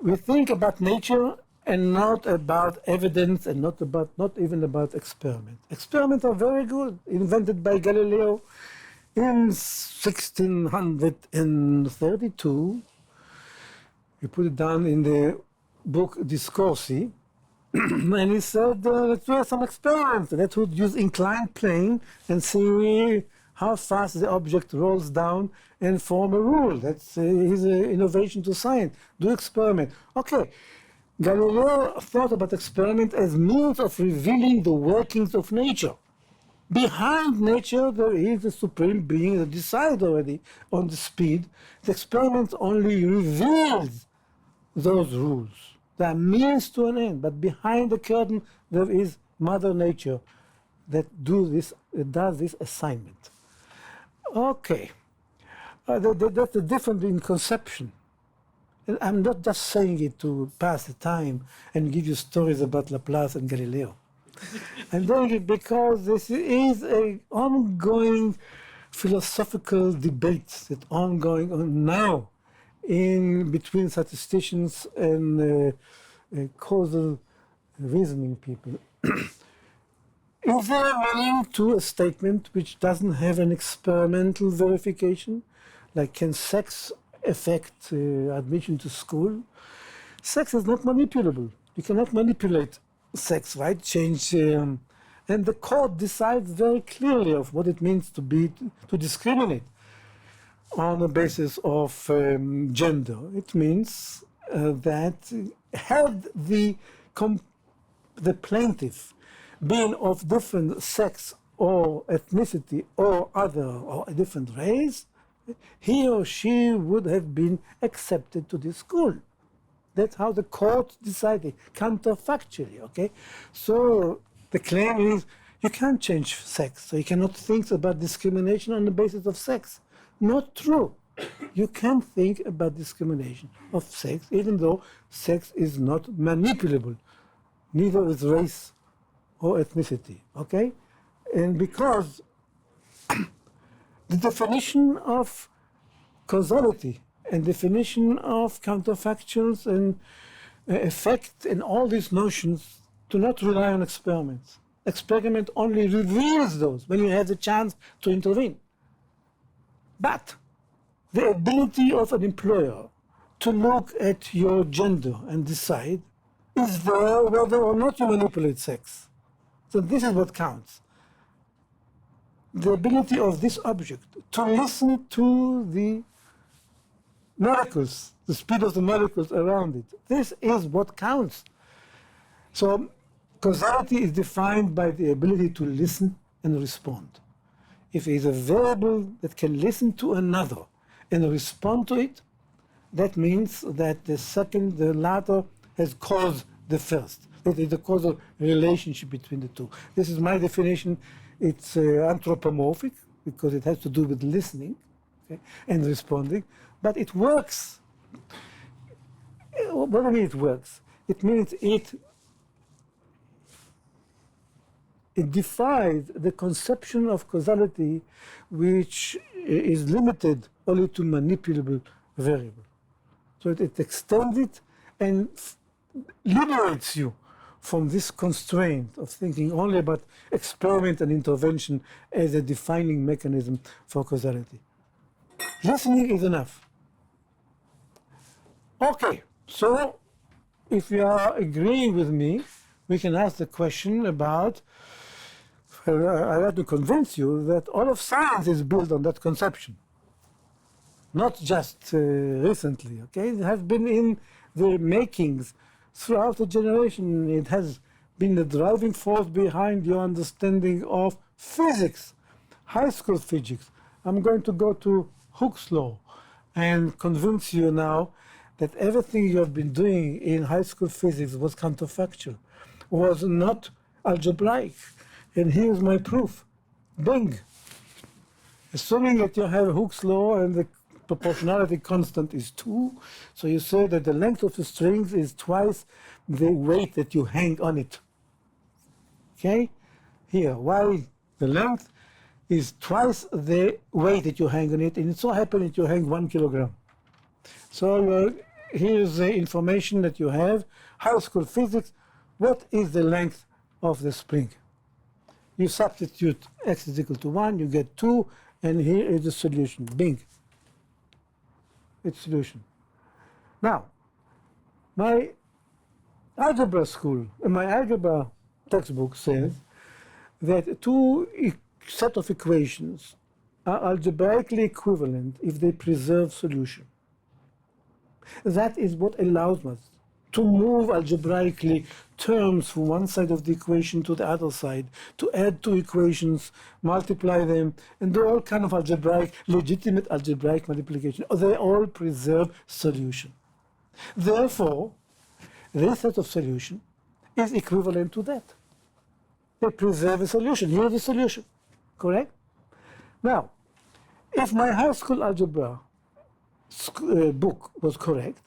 we think about nature and not about evidence and not even about experiment. Experiments are very good, invented by Galileo in 1632. He put it down in the book Discorsi, and he said, let's do some experiments. Let's use inclined plane and see how fast the object rolls down and form a rule. That's his innovation to science. Do experiment. Okay, Galileo thought about experiment as means of revealing the workings of nature. Behind nature, there is a supreme being that decides already on the speed. The experiment only reveals those rules. They are means to an end, but behind the curtain, there is Mother Nature that does this assignment. Okay, that's the difference in conception. And I'm not just saying it to pass the time and give you stories about Laplace and Galileo. I'm doing it because this is an ongoing philosophical debate that's ongoing on now in between statisticians and causal reasoning people. Is there a meaning to a statement which doesn't have an experimental verification? Like, can sex affect admission to school? Sex is not manipulable. You cannot manipulate sex, right? Change, and the court decides very clearly of what it means to discriminate on the basis of gender. It means that had the plaintiff been of different sex or ethnicity or a different race, he or she would have been accepted to this school. That's how the court decided, counterfactually, okay? So the claim is you can't change sex, so you cannot think about discrimination on the basis of sex. Not true. You can think about discrimination of sex, even though sex is not manipulable, neither is race or ethnicity, okay? And because the definition of causality and definition of counterfactuals and effect and all these notions do not rely on experiments. Experiment only reveals those when you have the chance to intervene. But the ability of an employer to look at your gender and decide is there whether or not you manipulate sex. So this is what counts. The ability of this object to listen to the molecules, the speed of the molecules around it. This is what counts. So causality is defined by the ability to listen and respond. If it is a variable that can listen to another and respond to it, that means that the latter has caused the first. That is the causal relationship between the two. This is my definition. It's anthropomorphic because it has to do with listening, okay, and responding, but it works. What do I mean it works? It means it defies the conception of causality which is limited only to manipulable variable. So it extends it and liberates you from this constraint of thinking only about experiment and intervention as a defining mechanism for causality. Listening is enough. Okay, so if you are agreeing with me, we can ask the question about, I want to convince you that all of science is built on that conception. Not just recently, okay? It has been in the makings throughout the generation. It has been the driving force behind your understanding of physics, high school physics. I'm going to go to Hooke's law and convince you now that everything you have been doing in high school physics was counterfactual, was not algebraic. And here's my proof. Bing. Assuming that you have Hooke's law and the proportionality constant is 2, so you say that the length of the strings is twice the weight that you hang on it. Okay? here. Why the length is twice the weight that you hang on it, and it so happens that you hang 1 kilogram. So here's the information that you have. High school physics, what is the length of the spring? You substitute x is equal to 1, you get 2, and here is the solution. Bing. It's solution. Now, my algebra textbook says that two set of equations are algebraically equivalent if they preserve solution. That is what allows us to move algebraically terms from one side of the equation to the other side, to add two equations, multiply them, and do all kind of legitimate algebraic multiplication. They all preserve solution. Therefore, this set of solution is equivalent to that. They preserve a solution. Here's the solution, correct? Now, if my high school algebra book was correct,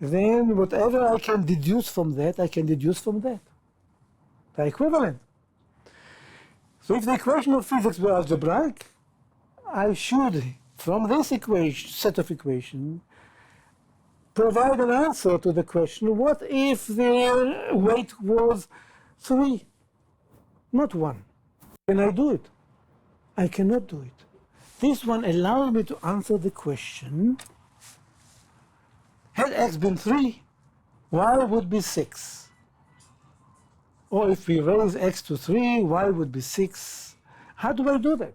then whatever I can deduce from that, I can deduce from that. They're equivalent. So if the equation of physics were algebraic, I should, from this equation, set of equations, provide an answer to the question, what if the weight was 3, not 1? Can I do it? I cannot do it. This one allows me to answer the question, had x been 3, y would be 6. Or if we raise x to 3, y would be 6. How do I do that?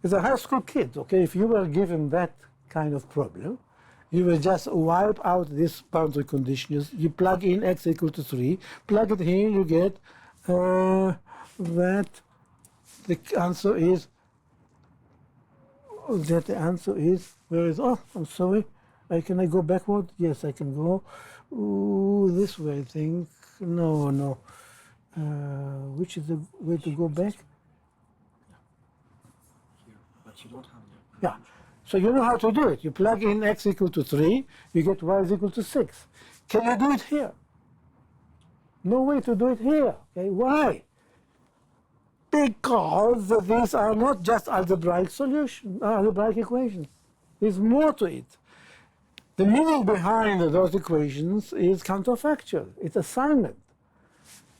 As a high school kid, okay, if you were given that kind of problem, you will just wipe out this boundary condition. You plug in x equal to 3, plug it here, you get that the answer is, where is, oh, I'm sorry. Can I go backward? Yes, I can go this way, I think. No. Which is the way to go back? Here, but you don't have it. Yeah. So you know how to do it. You plug in x equal to 3, you get y is equal to 6. Can you do it here? No way to do it here. Okay, why? Because these are not just algebraic equations. There's more to it. The meaning behind those equations is counterfactual. It's assignment.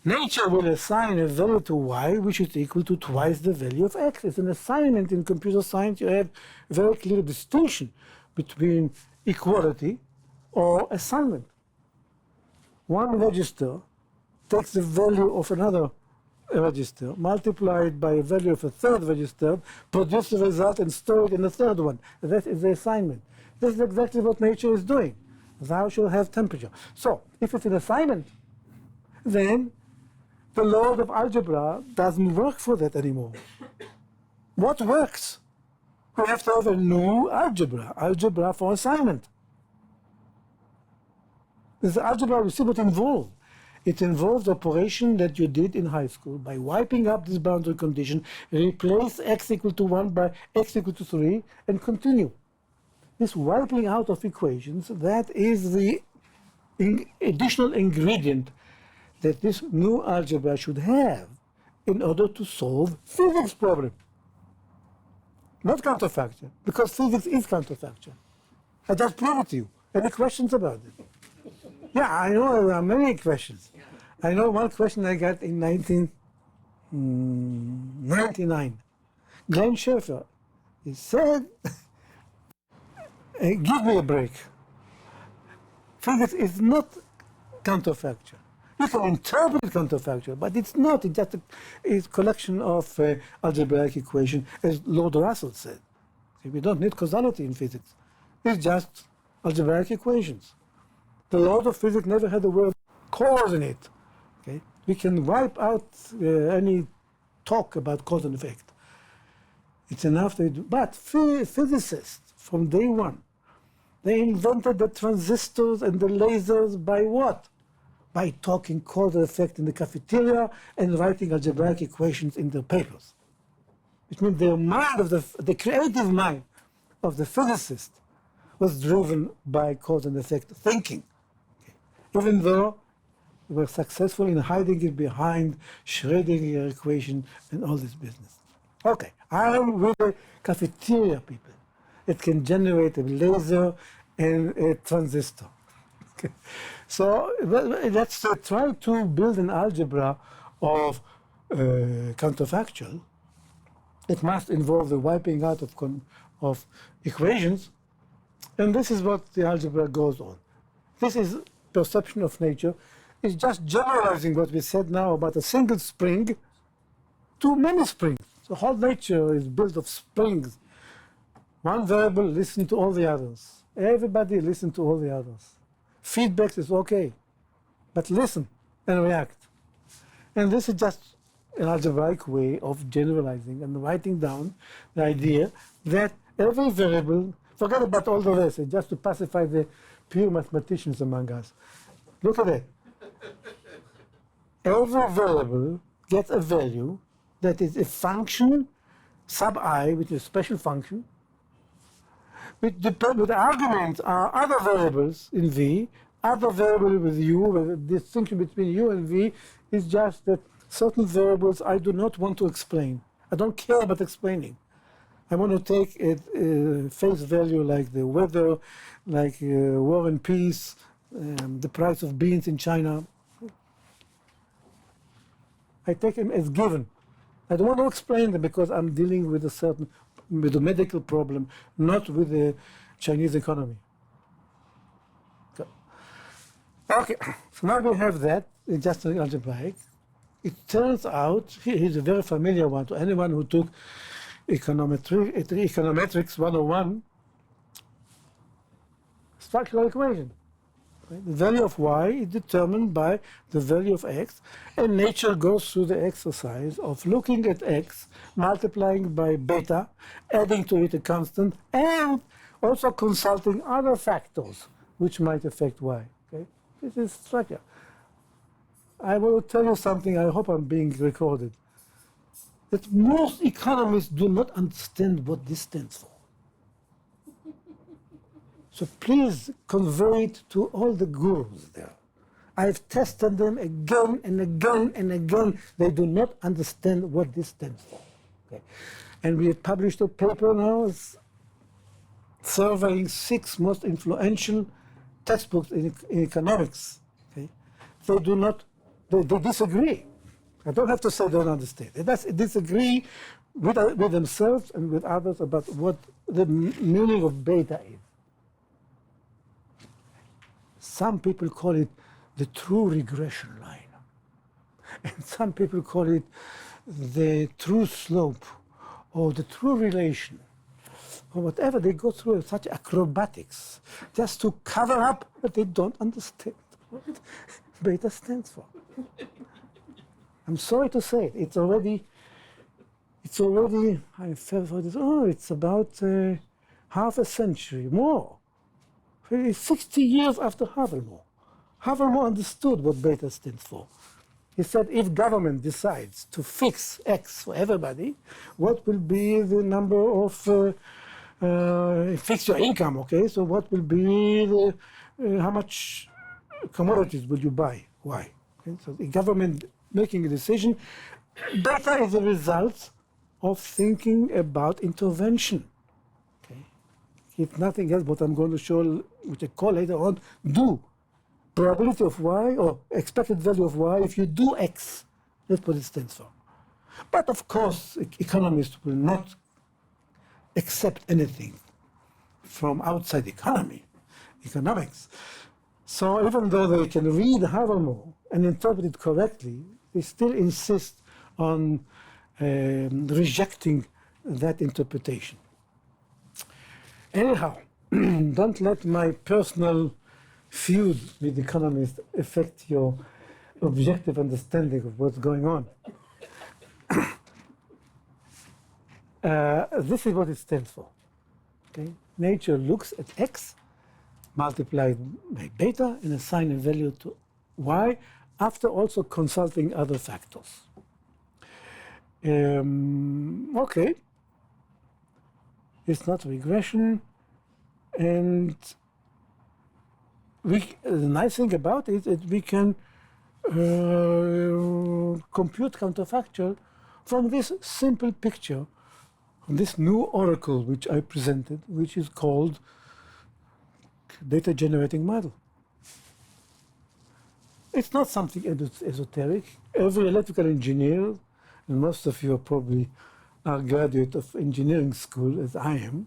Nature will assign a value to y which is equal to twice the value of x. It's an assignment. In computer science, you have a very clear distinction between equality or assignment. One register takes the value of another register, multiply it by a value of a third register, produce the result and store it in the third one. That is the assignment. This is exactly what nature is doing. Thou shalt have temperature. So, if it's an assignment, then the law of algebra doesn't work for that anymore. What works? We have to have a new algebra for assignment. This algebra, you see what involved. It involves operation that you did in high school by wiping up this boundary condition, replace x equal to 1 by x equal to 3, and continue. This wiping out of equations, that is the additional ingredient that this new algebra should have in order to solve physics problem. Not counterfactual, because physics is counterfactual. I just proved it to you. Any questions about it? Yeah, I know there are many questions. I know one question I got in 1999. Glenn Schaefer, he said, give me a break. Physics is not counterfactual. You can interpret counterfactual, but it's not. It's just a collection of algebraic equations, as Lord Russell said. See, we don't need causality in physics. It's just algebraic equations. The laws of physics never had the word cause in it. Okay? We can wipe out any talk about cause and effect. It's enough to do. But physicists, from day one, they invented the transistors and the lasers by what? By talking cause and effect in the cafeteria and writing algebraic equations in their papers. Which means the mind of the creative mind of the physicist was driven by cause and effect thinking. Okay. Even though were successful in hiding it behind Schrödinger equation and all this business. Okay, I'm with the cafeteria people. It can generate a laser and a transistor. Okay. So let's try to build an algebra of counterfactual. It must involve the wiping out of equations, and this is what the algebra goes on. This is perception of nature. It's just generalizing what we said now about a single spring to many springs. So whole nature is built of springs. One variable, listen to all the others. Everybody listen to all the others. Feedback is okay, but listen and react. And this is just an algebraic way of generalizing and writing down the idea that every variable, forget about all the rest, just to pacify the pure mathematicians among us. Look at it. Every variable gets a value that is a function sub I, which is a special function, with the arguments are other variables in V, other variable with U. The distinction between U and V is just that certain variables I do not want to explain. I don't care about explaining. I want to take a face value like the weather, like war and peace, the price of beans in China. I take them as given. I don't want to explain them because I'm dealing with a medical problem, not with the Chinese economy. Okay, so now we have that, it's just an algebraic. It turns out, here's a very familiar one to anyone who took econometrics 101, structural equation. Right? The value of y is determined by the value of x, and nature goes through the exercise of looking at x, multiplying by beta, adding to it a constant, and also consulting other factors which might affect y. Okay? This is structure. I will tell you something, I hope I'm being recorded, that most economists do not understand what this stands for. So please convey it to all the gurus there. I've tested them again and again and again. They do not understand what this stands for. Okay. And we have published a paper now surveying 6 most influential textbooks in economics. Okay. They do not, they disagree. I don't have to say they don't understand. They disagree with themselves and with others about what the meaning of beta is. Some people call it the true regression line. And some people call it the true slope or the true relation or whatever. They go through such acrobatics just to cover up what they don't understand what beta stands for. I'm sorry to say it. It's already, I fell for this, it's about half a century, more. 60 years after Habermas. Habermas understood what beta stands for. He said if government decides to fix X for everybody, what will be the number of, fix your income, okay? So what will be the, how much commodities will you buy? Why? Okay? So the government making a decision. Beta is a result of thinking about intervention. Okay? If nothing else, what I'm going to show, which I call later on, do. Probability of y or expected value of y if you do x. That's what it stands for. But of course, economists will not accept anything from outside economics. So even though they can read Habermas and interpret it correctly, they still insist on rejecting that interpretation. Anyhow, don't let my personal feud with economists affect your objective understanding of what's going on. This is what it stands for. Okay? Nature looks at x multiplied by beta and assign a value to y after also consulting other factors. Okay. It's not regression, and the nice thing about it is that we can compute counterfactual from this simple picture, from this new oracle which I presented, which is called data generating model. It's not something esoteric. Every electrical engineer, and most of you are probably graduate of engineering school, as I am.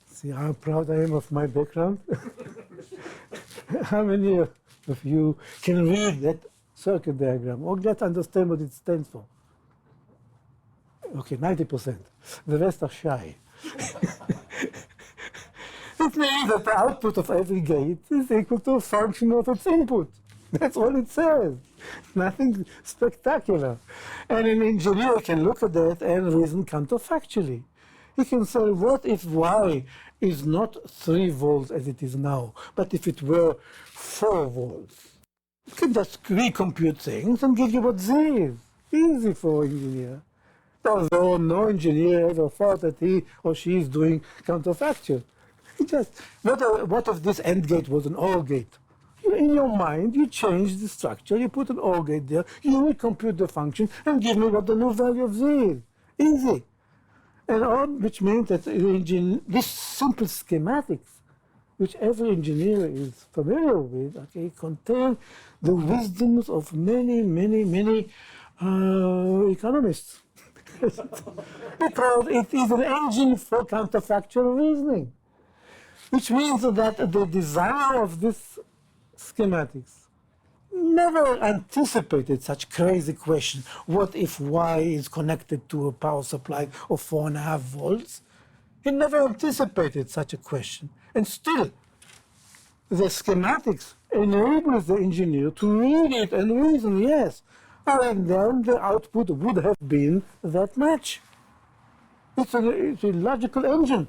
See how proud I am of my background? How many of you can read that circuit diagram or just understand what it stands for? Okay, 90%. The rest are shy. It means that the output of every gate is equal to a function of its input. That's all it says. Nothing spectacular. And an engineer can look at that and reason counterfactually. He can say, what if Y is not 3 volts as it is now, but if it were 4 volts? You can just recompute things and give you what Z is. Easy for an engineer. Although no engineer ever thought that he or she is doing counterfactual. Just, what if this AND gate was an OR gate? In your mind, you change the structure, you put an OR gate there, you recompute the function, and give me what the new value of Z is. Easy. And which means that this simple schematics, which every engineer is familiar with, okay, contain the wisdoms of many, many, many economists. Because it is an engine for counterfactual reasoning. Which means that the designer of this schematics never anticipated such crazy question. What if Y is connected to a power supply of 4.5 volts? He never anticipated such a question. And still, the schematics enables the engineer to read it and reason, yes. And then the output would have been that much. It's a logical engine.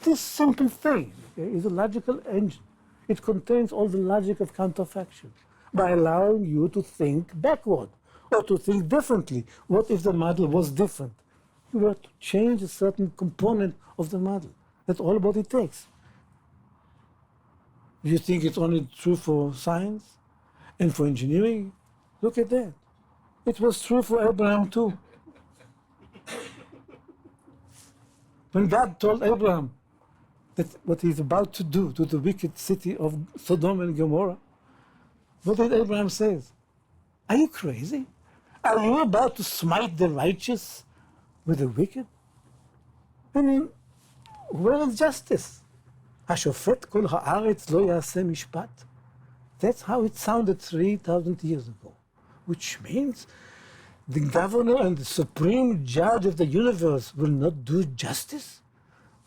This simple thing, okay, is a logical engine. It contains all the logic of counterfaction by allowing you to think backward or to think differently. What if the model was different? You were to change a certain component of the model. That's all what it takes. You think it's only true for science and for engineering? Look at that. It was true for Abraham too. When God told Abraham that what he's about to do to the wicked city of Sodom and Gomorrah, what did Abraham say? Are you crazy? Are you about to smite the righteous with the wicked? I mean, where is justice? השופט כל הארץ לא יעשה משפט. That's how it sounded 3,000 years ago, which means the governor and the supreme judge of the universe will not do justice?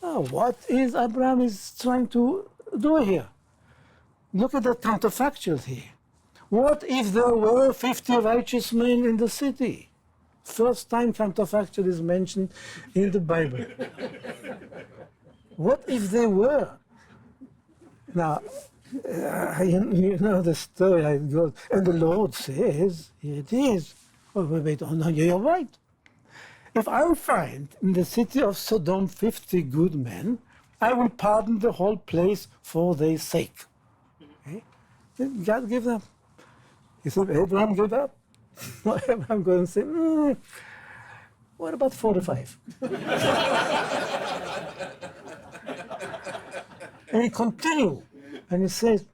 Oh, what is Abraham is trying to do here? Look at the counterfactuals here. What if there were 50 righteous men in the city? First time counterfactual is mentioned in the Bible. What if they were? Now, you know the story how it goes. And the Lord says, here it is. Oh, wait, oh no, you're right. If I find in the city of Sodom 50 good men, I will pardon the whole place for their sake. Okay? God give them. He said, Abraham gave up. Abraham goes and say, what about 45? And he continues, and he says,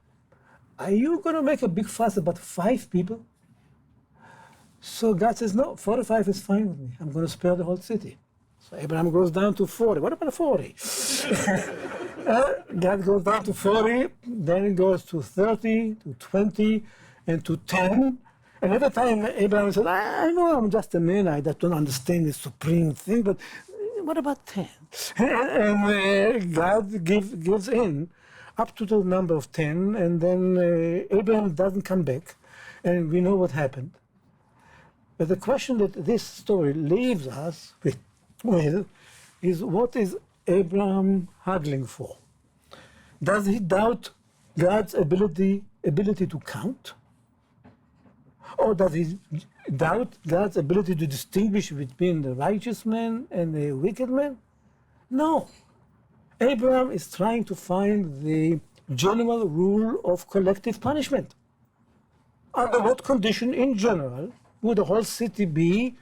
are you going to make a big fuss about 5 people? So God says, no, 45 is fine with me. I'm going to spare the whole city. So Abraham goes down to 40. What about 40? God goes down to 40, then it goes to 30, to 20, and to 10. And every time Abraham says, I know I'm just a man, I don't understand this supreme thing, but what about 10? And God gives in up to the number of 10, and then Abraham doesn't come back, and we know what happened. But the question that this story leaves us with is, what is Abraham haggling for? Does he doubt God's ability to count? Or does he doubt God's ability to distinguish between the righteous man and the wicked man? No. Abraham is trying to find the general rule of collective punishment. under what condition in general would the whole city be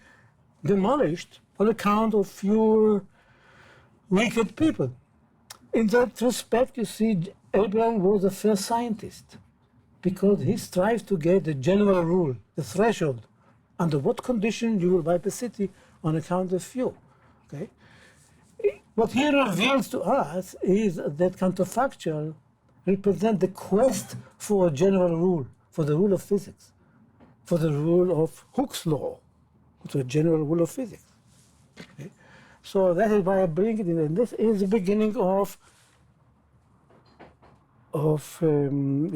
demolished on account of few wicked people? In that respect, you see, Abraham was the first scientist because he strives to get the general rule, the threshold, under what condition you will wipe a city on account of few. Okay? What he reveals to us is that counterfactual represent the quest for a general rule, for the rule of physics, for the rule of Hooke's law, to a general rule of physics. Okay? So that is why I bring it in, and this is the beginning of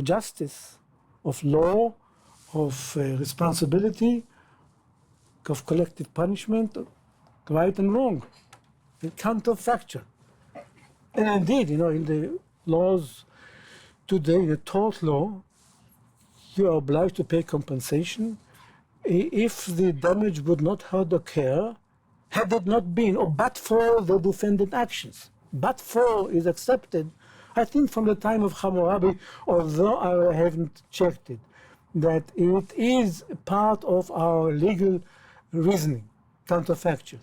justice, of law, of responsibility, of collective punishment, right and wrong, the counterfactual. And indeed, you know, in the laws today, in the tort law, you are obliged to pay compensation if the damage would not have occurred had it not been, or but for the defendant actions. But for is accepted, I think, from the time of Hammurabi, although I haven't checked it, that it is part of our legal reasoning, counterfactual.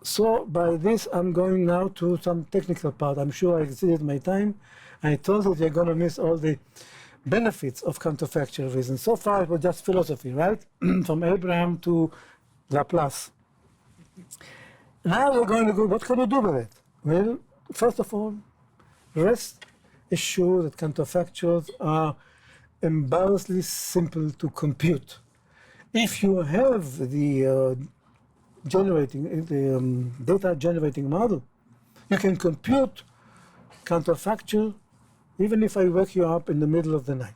So by this, I'm going now to some technical part. I'm sure I exceeded my time. I told you you're going to miss all the benefits of counterfactual reason. So far, it was just philosophy, right? From Abraham to Laplace. Now we're going to go, what can you do with it? Well, first of all, rest assured that counterfactuals are embarrassingly simple to compute. If you have the data generating model, you can compute counterfactual even if I wake you up in the middle of the night.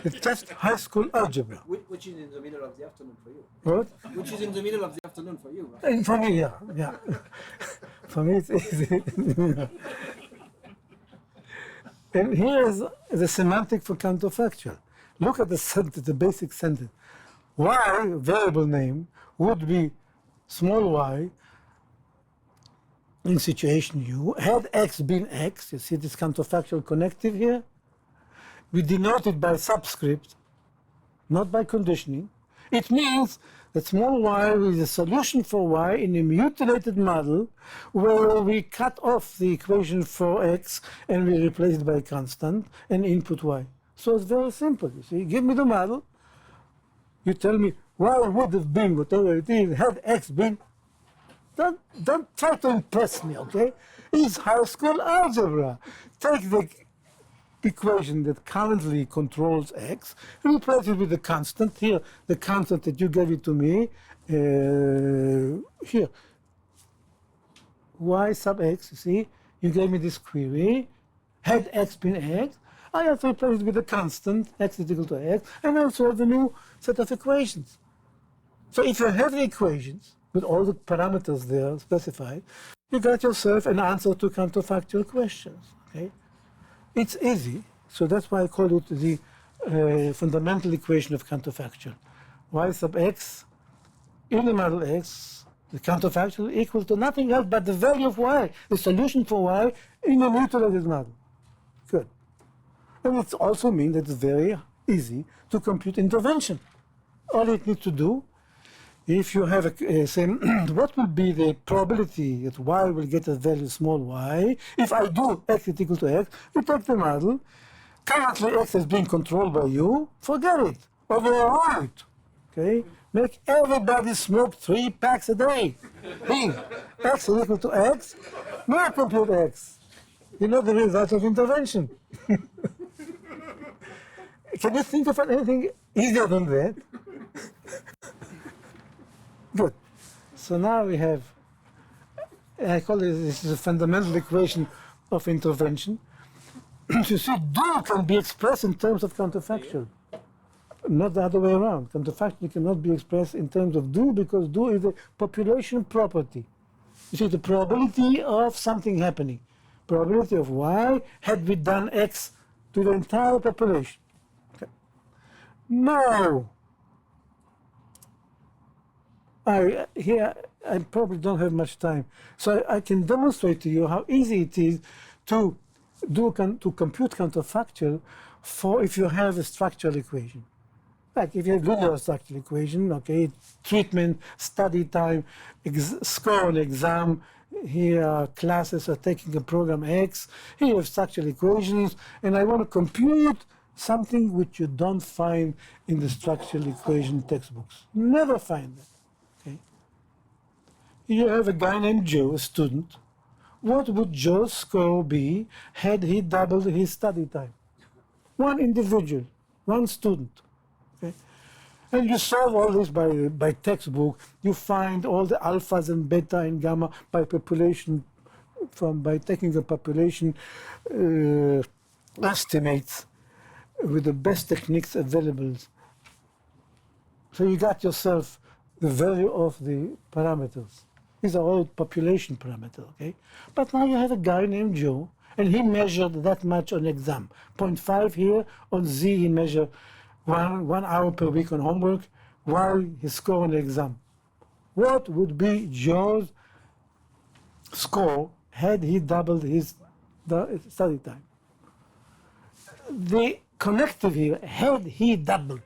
It's just high school algebra. Which is in the middle of the afternoon for you. What? Which is in the middle of the afternoon for you, right? And for me, yeah. For me, it's easy. And here's the semantic for counterfactual. Look at the sentence, the basic sentence. Y, variable name, would be small y in situation U. Had x been x, you see this counterfactual connective here? We denote it by subscript, not by conditioning. It means that small y is a solution for y in a mutilated model where we cut off the equation for x and we replace it by a constant and input y. So it's very simple, you see. Give me the model. You tell me y would have been whatever it is, had x been. Don't try to impress me, okay? It's high school algebra. Take the equation that currently controls x, replace it with the constant. Here, the constant that you gave it to me, here, y sub x, you see, you gave me this query, had x been x, I have to replace it with a constant, x is equal to x, and then solve a new set of equations. So if you have the equations, with all the parameters there specified, you got yourself an answer to counterfactual questions, okay? It's easy, so that's why I call it the fundamental equation of counterfactual. Y sub x in the model x, the counterfactual equals to nothing else but the value of y, the solution for y in a mutilated model. Good. And it also means that it's very easy to compute intervention. All it needs to do, if you have what will be the probability that y will get a value small y, if I do x is equal to x, you take the model, currently x is being controlled by you, forget it, override it, okay? Make everybody smoke 3 packs a day. Bing, x is equal to x, now compute x. You know the result of intervention. Can you think of anything easier than that? Good. So now we have, I call it, this is a fundamental equation of intervention. You see, do can be expressed in terms of counterfactual, not the other way around. Counterfactual cannot be expressed in terms of do because do is a population property. You see, the probability of something happening, probability of y had we done x to the entire population. Okay. No. Here, I probably don't have much time, so I can demonstrate to you how easy it is to to compute counterfactual for if you have a structural equation. Like if you have linear structural equation, okay, treatment, study time, score on exam, here classes are taking a program X, here you have structural equations, and I want to compute something which you don't find in the structural equation textbooks. Never find that. Okay? You have a guy named Joe, a student. What would Joe's score be had he doubled his study time? One individual, one student. Okay? And you solve all this by textbook. You find all the alphas and beta and gamma by population, by taking the population estimates with the best techniques available. So you got yourself the value of the parameters. These are all population parameters, okay? But now you have a guy named Joe, and he measured that much on exam. 0.5 here, on Z he measured 1 hour per week on homework, while he scored on the exam. What would be Joe's score had he doubled his study time? The connective here, had he doubled.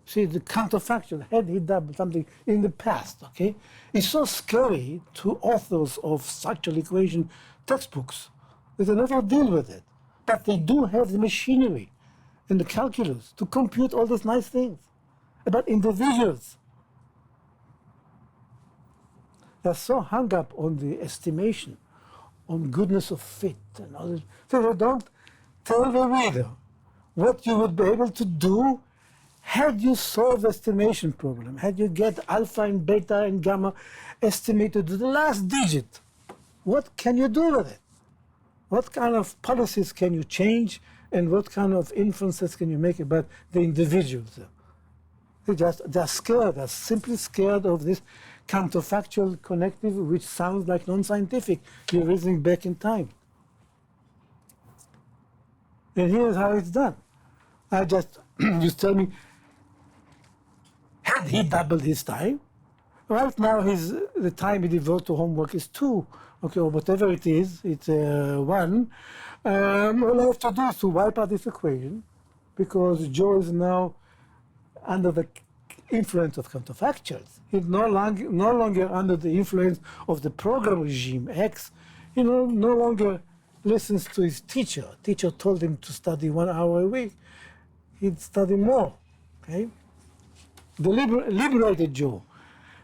See, the counterfactual, had he doubled something in the past, okay? It's so scary to authors of structural equation textbooks that they never deal with it. But they do have the machinery and the calculus to compute all these nice things about individuals. They're so hung up on the estimation, on goodness of fit, and all this. So they don't tell the reader what you would be able to do had you solve the estimation problem, had you get alpha and beta and gamma estimated to the last digit. What can you do with it? What kind of policies can you change, and what kind of inferences can you make about the individuals? They're scared, they're simply scared of this counterfactual connective, which sounds like non-scientific. You're reasoning back in time. And here's how it's done. You tell me, had he doubled his time? Right now, the time he devotes to homework is 2, okay, or whatever it is, it's 1. All I have to do is to wipe out this equation, because Joe is now under the influence of counterfactuals. He's no longer under the influence of the program regime, X. He no longer listens to his teacher. Teacher told him to study 1 hour a week. He'd study more, okay? The liberated Joe.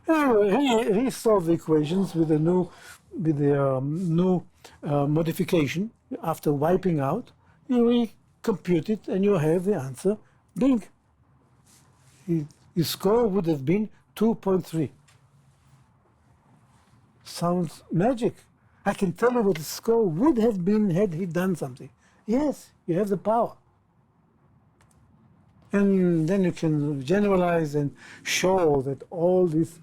Anyway, he solved the equations with a new modification. After wiping out, you recompute it, and you have the answer, bing. His score would have been 2.3. Sounds magic. I can tell you what his score would have been had he done something. Yes, you have the power. And then you can generalize and show that all these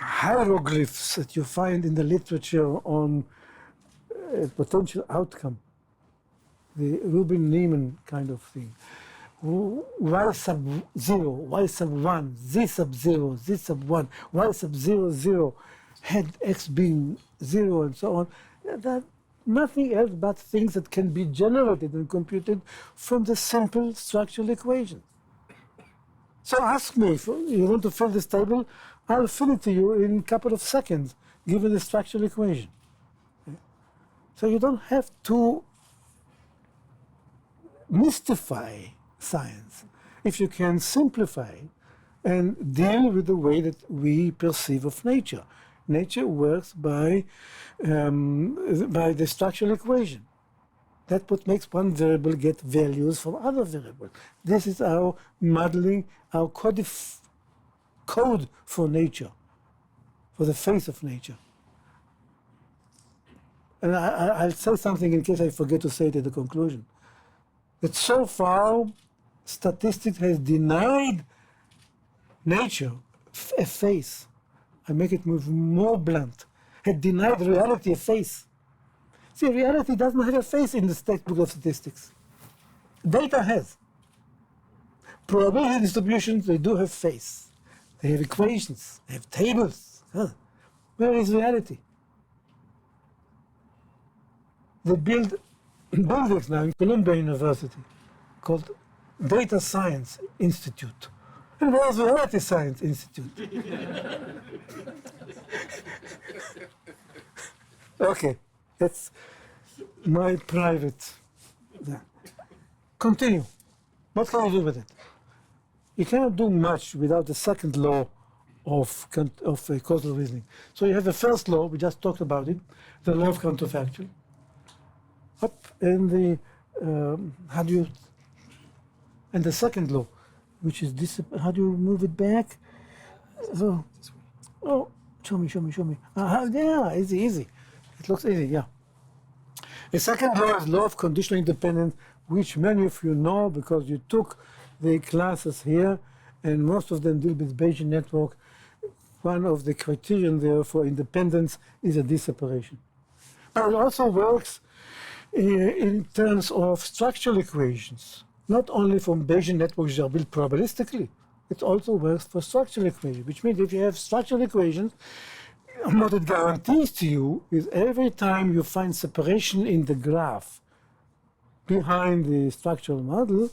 hieroglyphs that you find in the literature on potential outcome, the Rubin-Neiman kind of thing, y sub 0, y sub 1, z sub 0, z sub 1, y sub 0, 0, had x been 0, and so on, that nothing else but things that can be generated and computed from the simple structural equations. So ask me, if you want to fill this table, I'll fill it to you in a couple of seconds, given the structural equation. Okay? So you don't have to mystify science if you can simplify it and deal with the way that we perceive of nature. Nature works by the structural equation. That's what makes one variable get values from other variables. This is our modeling, our code for nature, for the face of nature. And I'll say something in case I forget to say it at the conclusion. That so far, statistics has denied nature a face. I make it move more blunt. Had denied reality a face. See, reality doesn't have a face in the textbook of statistics. Data has. Probability distributions, they do have face. They have equations, they have tables. Huh. Where is reality? they build buildings now in Columbia University called Data Science Institute. And there's Reality Science Institute. Okay, that's my private. Continue. What can you do with it? You cannot do much without the second law of causal reasoning. So you have the first law, we just talked about it, the law of counterfactual. Up in the, and the second law, which is this, how do you move it back? So, oh, show me. Yeah, easy. It looks easy, yeah. The second law is law of conditional independence, which many of you know because you took the classes here, and most of them deal with Bayesian network. One of the criterion there for independence is a D-separation. But it also works in terms of structural equations, not only from Bayesian networks that are built probabilistically. It also works for structural equations, which means if you have structural equations, what it guarantees to you is every time you find separation in the graph behind the structural model,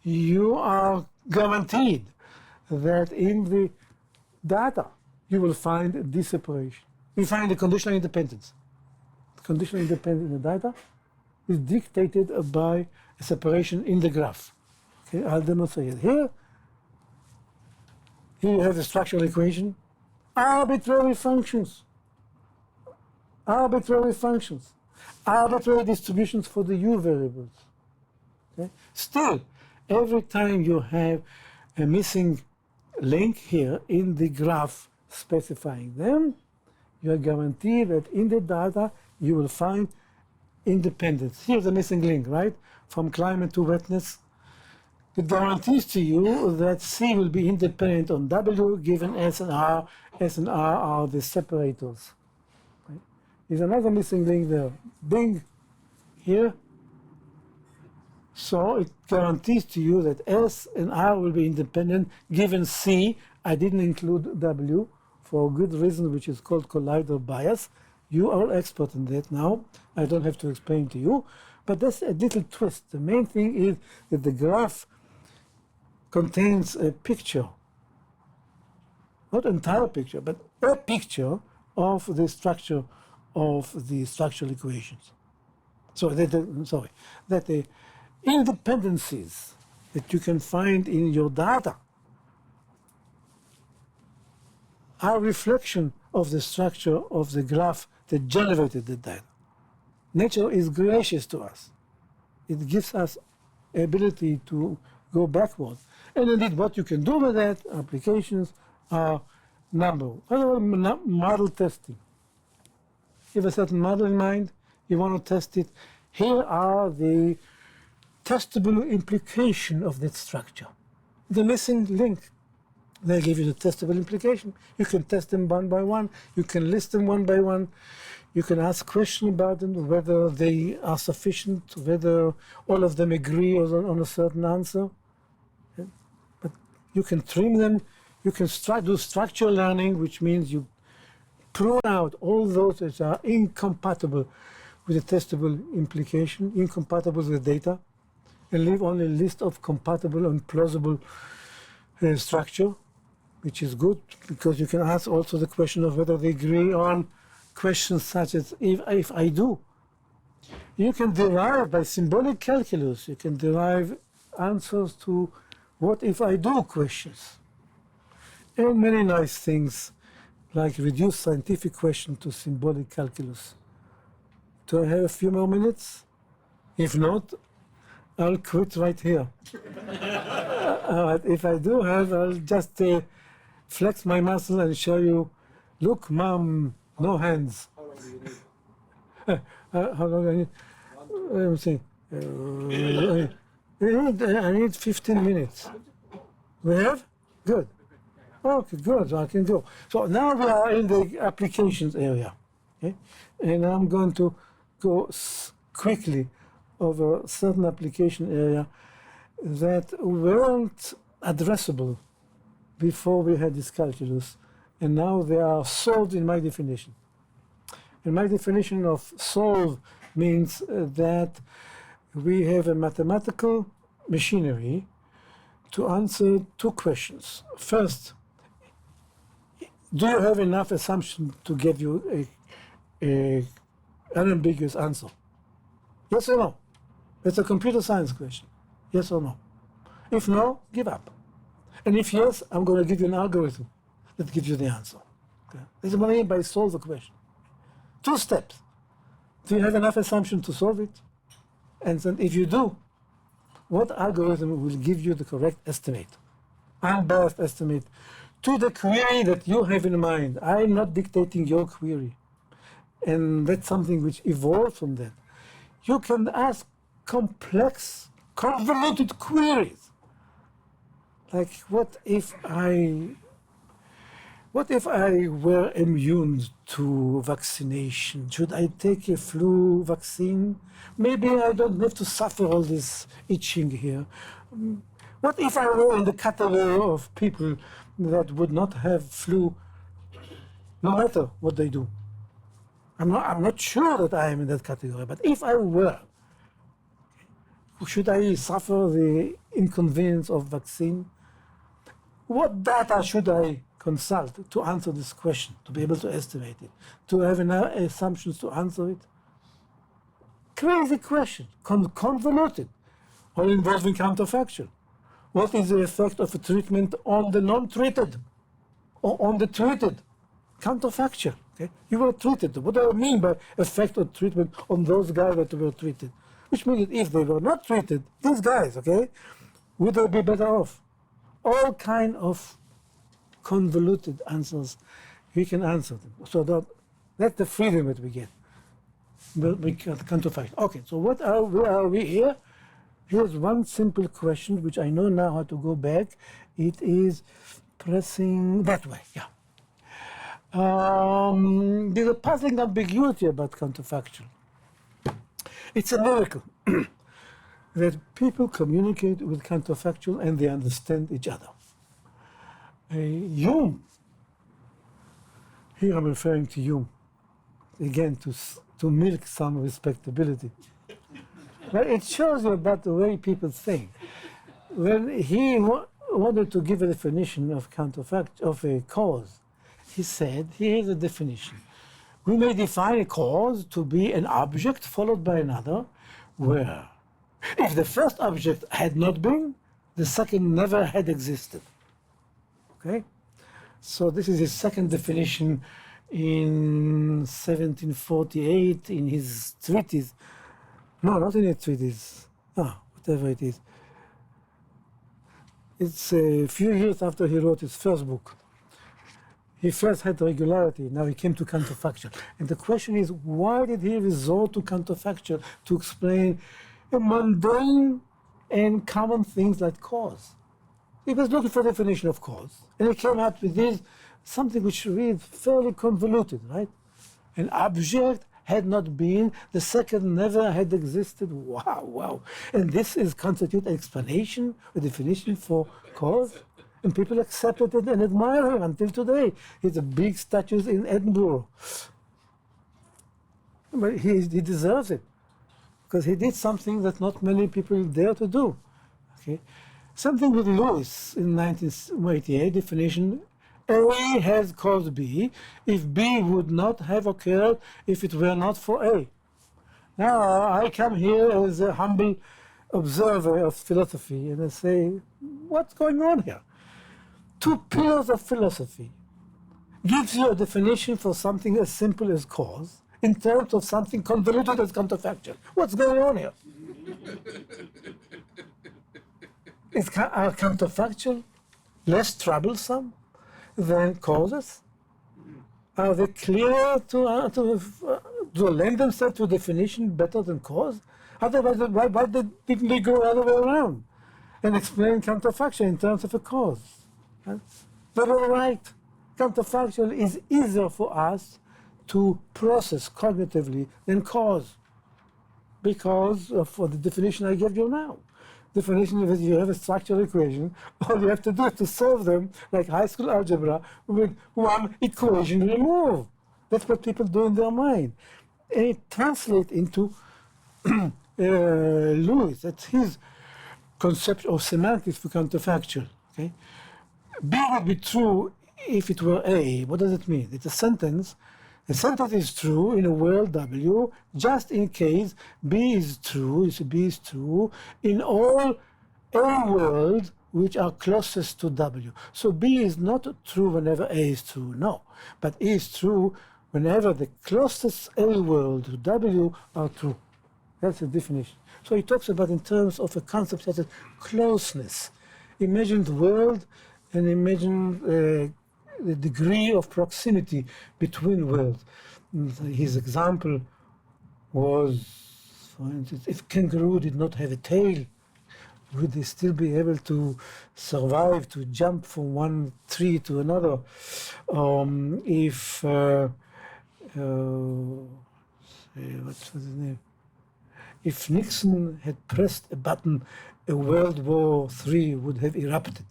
you are guaranteed that in the data you will find this separation. You find the conditional independence. The conditional independence in the data is dictated by a separation in the graph. Okay, I'll demonstrate it here. Here you have the structural equation. Arbitrary functions, arbitrary distributions for the u variables. Okay? Still, every time you have a missing link here in the graph specifying them, you are guaranteed that in the data you will find independence. Here's the missing link, right? From climate to wetness. It guarantees to you that C will be independent on W given S and R. S and R are the separators. Right? There's another missing link there. Bing, here. So it guarantees to you that S and R will be independent given C. I didn't include W for a good reason, which is called collider bias. You are expert in that now. I don't have to explain to you. But that's a little twist. The main thing is that the graph contains a picture, not entire picture, but a picture of the structure of the structural equations. So that the independencies that you can find in your data are a reflection of the structure of the graph that generated the data. Nature is gracious to us. It gives us ability to go backward. And indeed, what you can do with that, applications are number. Model testing. You have a certain model in mind, you want to test it. Here are the testable implication of that structure. The missing link. They give you the testable implication. You can test them one by one. You can list them one by one. You can ask questions about them, whether they are sufficient, whether all of them agree on a certain answer. But you can trim them. You can do structural learning, which means you prune out all those that are incompatible with the testable implication, incompatible with the data, and leave only a list of compatible and plausible structure, which is good because you can ask also the question of whether they agree on questions such as if I do. You can derive by symbolic calculus, you can derive answers to what if I do questions. And many nice things like reduce scientific question to symbolic calculus. Do I have a few more minutes? If not, I'll quit right here. If I do have, I'll just flex my muscle and show you, look, Mom, no hands. How long do you need? How long do I need? Let me see. I need 15 minutes. We have? Good. Okay, good, I can go. So now we are in the applications area. Okay? And I'm going to go quickly over certain application area that weren't addressable before we had this calculus, and now they are solved in my definition. And my definition of solve means that we have a mathematical machinery to answer two questions. First, do you have enough assumption to give you a unambiguous answer? Yes or no? It's a computer science question. Yes or no? If no, give up. And if yes, I'm going to give you an algorithm that gives you the answer. Okay? This is what I mean by solve the question. Two steps. Do you have enough assumption to solve it? And then if you do, what algorithm will give you the correct estimate, unbiased estimate, to the query that you have in mind? I'm not dictating your query. And that's something which evolved from that. You can ask complex, convoluted queries. Like, what if I were immune to vaccination? Should I take a flu vaccine? Maybe I don't have to suffer all this itching here. What if I were in the category of people that would not have flu, no matter what they do? I'm not sure that I am in that category, but if I were, should I suffer the inconvenience of vaccine? What data should I consult to answer this question, to be able to estimate it, to have enough assumptions to answer it? Crazy question, convoluted, or involving counterfactual. What is the effect of a treatment on the non-treated or on the treated? Counterfactual. Okay? You were treated. What do I mean by effect of treatment on those guys that were treated? Which means that if they were not treated, these guys, okay, would they be better off? All kind of convoluted answers, we can answer them. So that's the freedom that we get. We can counterfactual. Okay, so where are we here? Here's one simple question, which I know now how to go back. It is pressing that way, yeah. There's a puzzling ambiguity about counterfactual. It's a miracle that people communicate with counterfactual and they understand each other. Hume, here I'm referring to Hume, again to milk some respectability. But it shows you about the way people think. When he wanted to give a definition of of a cause, he said, here's a definition. We may define a cause to be an object followed by another, where if the first object had not been, the second never had existed. Okay? So this is his second definition in 1748 in his treatise. No, not in his treatise. Whatever it is. It's a few years after he wrote his first book. He first had regularity, now he came to counterfactual. And the question is, why did he resort to counterfactual to explain a mundane and common things like cause? He was looking for a definition of cause, and he came out with this, something which reads fairly convoluted, right? An object had not been, the second never had existed. Wow. And this is constitute an explanation, a definition for cause? And people accepted it and admire him until today. He's a big statue in Edinburgh. But he deserves it, because he did something that not many people dare to do. Okay? Something with Lewis in 1988 definition, A has caused B if B would not have occurred if it were not for A. Now I come here as a humble observer of philosophy and I say, what's going on here? Two pillars of philosophy gives you a definition for something as simple as cause in terms of something convoluted as counterfactual. What's going on here? Is counterfactual less troublesome than causes? Are they clear to lend themselves to a definition better than cause? Otherwise, why didn't they go all the way around and explain counterfactual in terms of a cause? They were right. Counterfactual is easier for us to process cognitively than cause, because of the definition I gave you now. Definition is you have a structural equation, all you have to do is to solve them like high school algebra with one equation removed. That's what people do in their mind. And it translates into Lewis, that's his concept of semantics for counterfactual. Okay, B would be true if it were A. What does it mean? It's a sentence. A sentence is true in a world W just in case B is true, if B is true, in all A worlds which are closest to W. So B is not true whenever A is true, no. But A is true whenever the closest A world to W are true. That's the definition. So he talks about in terms of a concept such as closeness. Imagine the world and imagine the degree of proximity between worlds. His example was, for instance, if kangaroo did not have a tail, would they still be able to survive, to jump from one tree to another? What's his name? If Nixon had pressed a button, a World War III would have erupted.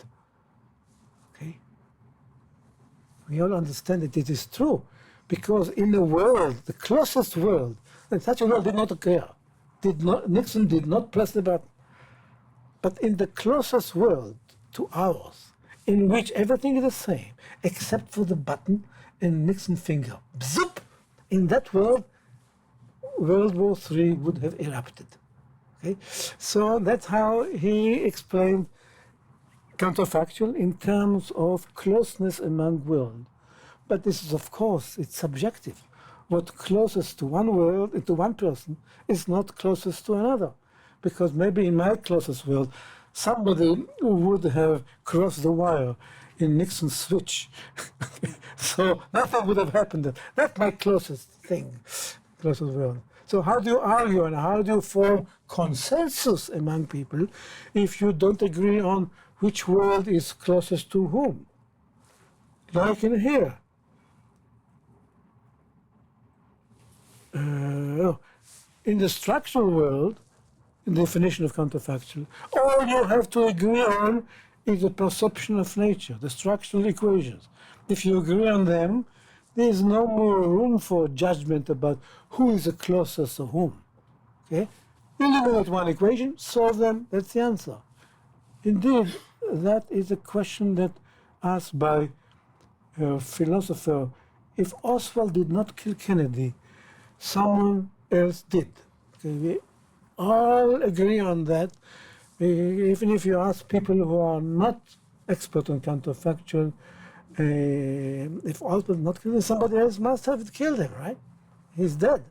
Okay? We all understand that it is true, because in the world, the closest world, and such a world did not occur. Nixon did not press the button. But in the closest world to ours, in which everything is the same, except for the button and Nixon's finger, bzip, in that world, World War III would have erupted. Okay? So that's how he explained counterfactual in terms of closeness among worlds. But this is, of course, it's subjective. What closest to one world, to one person, is not closest to another. Because maybe in my closest world, somebody would have crossed the wire in Nixon's switch. So nothing would have happened. That's my closest thing, closest world. So how do you argue and how do you form consensus among people if you don't agree on which world is closest to whom? Like in here. In the structural world, in the definition of counterfactual, all you have to agree on is the perception of nature, the structural equations. If you agree on them, there is no more room for judgment about who is the closest to whom. Okay? Eliminate one equation, solve them, that's the answer. Indeed, that is a question that asked by a philosopher. If Oswald did not kill Kennedy, someone else did. Okay? We all agree on that. Even if you ask people who are not expert on counterfactual, if Oswald not killed him, somebody else must have killed him, right? He's dead.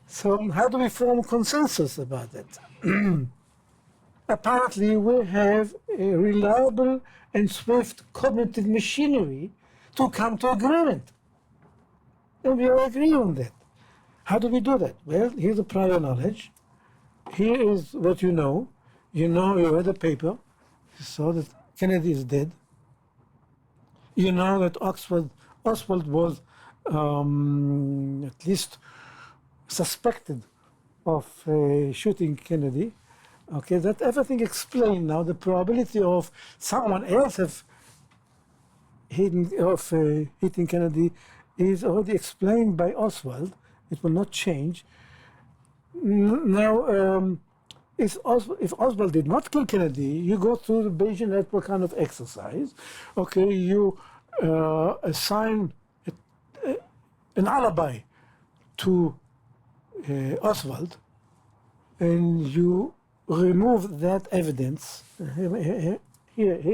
So how do we form consensus about that? Apparently, we have a reliable and swift cognitive machinery to come to agreement. And we all agree on that. How do we do that? Well, here's the prior knowledge. Here is what you know. You read a paper. You saw that Kennedy is dead. You know that Oswald was at least suspected of shooting Kennedy. Okay, that everything explained now. The probability of someone else hitting Kennedy is already explained by Oswald. It will not change. Now, if Oswald did not kill Kennedy, you go through the Bayesian network kind of exercise. Okay, you assign an alibi to Oswald, and you remove that evidence. Here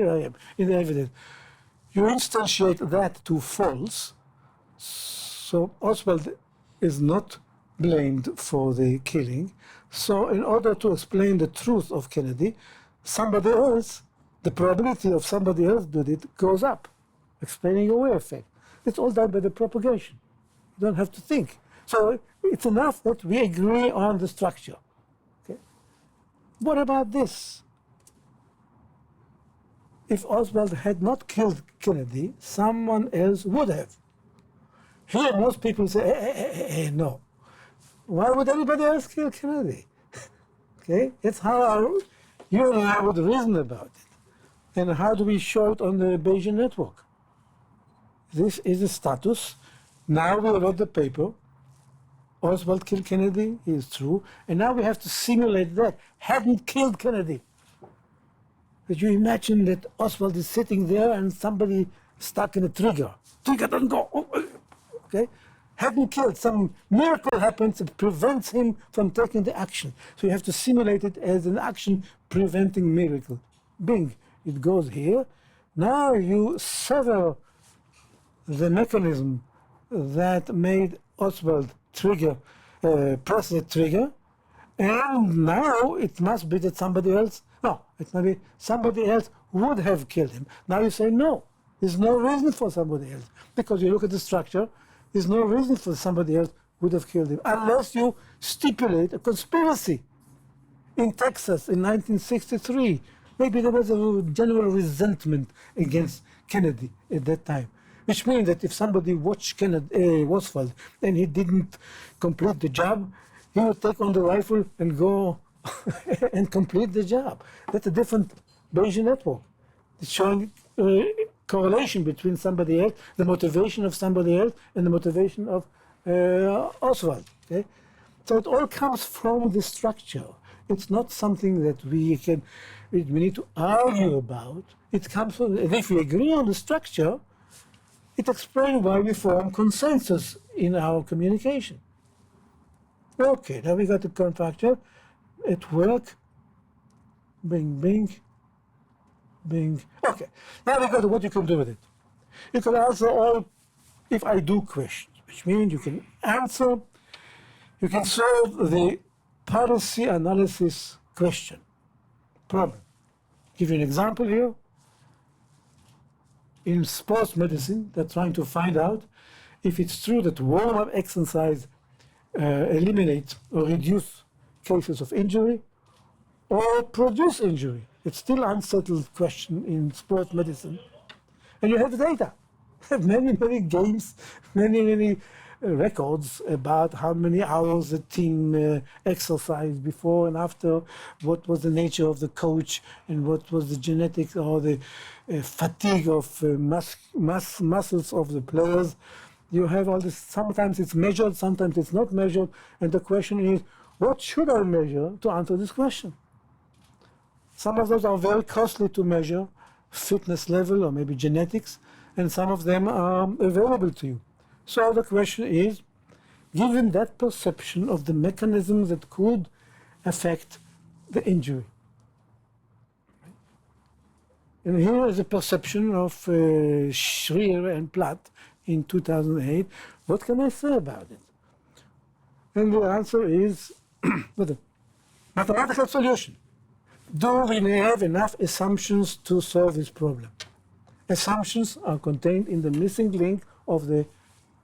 I am in the evidence. You instantiate that to false. So Oswald is not blamed for the killing. So in order to explain the truth of Kennedy, somebody else, the probability of somebody else did it goes up, explaining a wave effect. It's all done by the propagation. You don't have to think. So it's enough that we agree on the structure. Okay? What about this? If Oswald had not killed Kennedy, someone else would have. Here, most people say, no. Why would anybody else kill Kennedy? Okay, that's how you and I would reason about it. And how do we show it on the Bayesian network? This is the status. Now we read the paper. Oswald killed Kennedy is true, and now we have to simulate that. Hadn't killed Kennedy. Could you imagine that Oswald is sitting there and somebody stuck in a trigger? Trigger doesn't go. Okay? Hadn't killed. Some miracle happens that prevents him from taking the action. So you have to simulate it as an action preventing miracle. Bing, it goes here. Now you sever the mechanism that made Oswald press the trigger, and now it must be that somebody else, no, it must be somebody else would have killed him. Now you say no, there's no reason for somebody else, because you look at the structure, there's no reason for somebody else would have killed him, unless you stipulate a conspiracy. In Texas in 1963, maybe there was a general resentment against Kennedy at that time. Which means that if somebody watched Oswald and he didn't complete the job, he would take on the rifle and go and complete the job. That's a different Bayesian network. It's showing correlation between somebody else, the motivation of somebody else, and the motivation of Oswald. Okay? So it all comes from the structure. It's not something that we need to argue about. It comes from, and if we agree on the structure, it explains why we form consensus in our communication. Okay, now we got the counterfactual at work. Bing, bing, bing. Okay, now we got what you can do with it. You can answer all if I do questions, which means you can answer, you can solve the policy analysis question, problem. Give you an example here. In sports medicine, they're trying to find out if it's true that warm-up exercise eliminates or reduce cases of injury or produce injury. It's still an unsettled question in sports medicine. And you have data. You have many games, many records about how many hours the team exercised before and after, what was the nature of the coach, and what was the genetics or the fatigue of muscles of the players. You have all this. Sometimes it's measured, sometimes it's not measured, and the question is, what should I measure to answer this question? Some of those are very costly to measure, fitness level or maybe genetics, and some of them are available to you. So the question is, given that perception of the mechanisms that could affect the injury. And here is a perception of Schreier and Platt in 2008. What can I say about it? And the answer is the mathematical solution. Do we have enough assumptions to solve this problem? Assumptions are contained in the missing link of the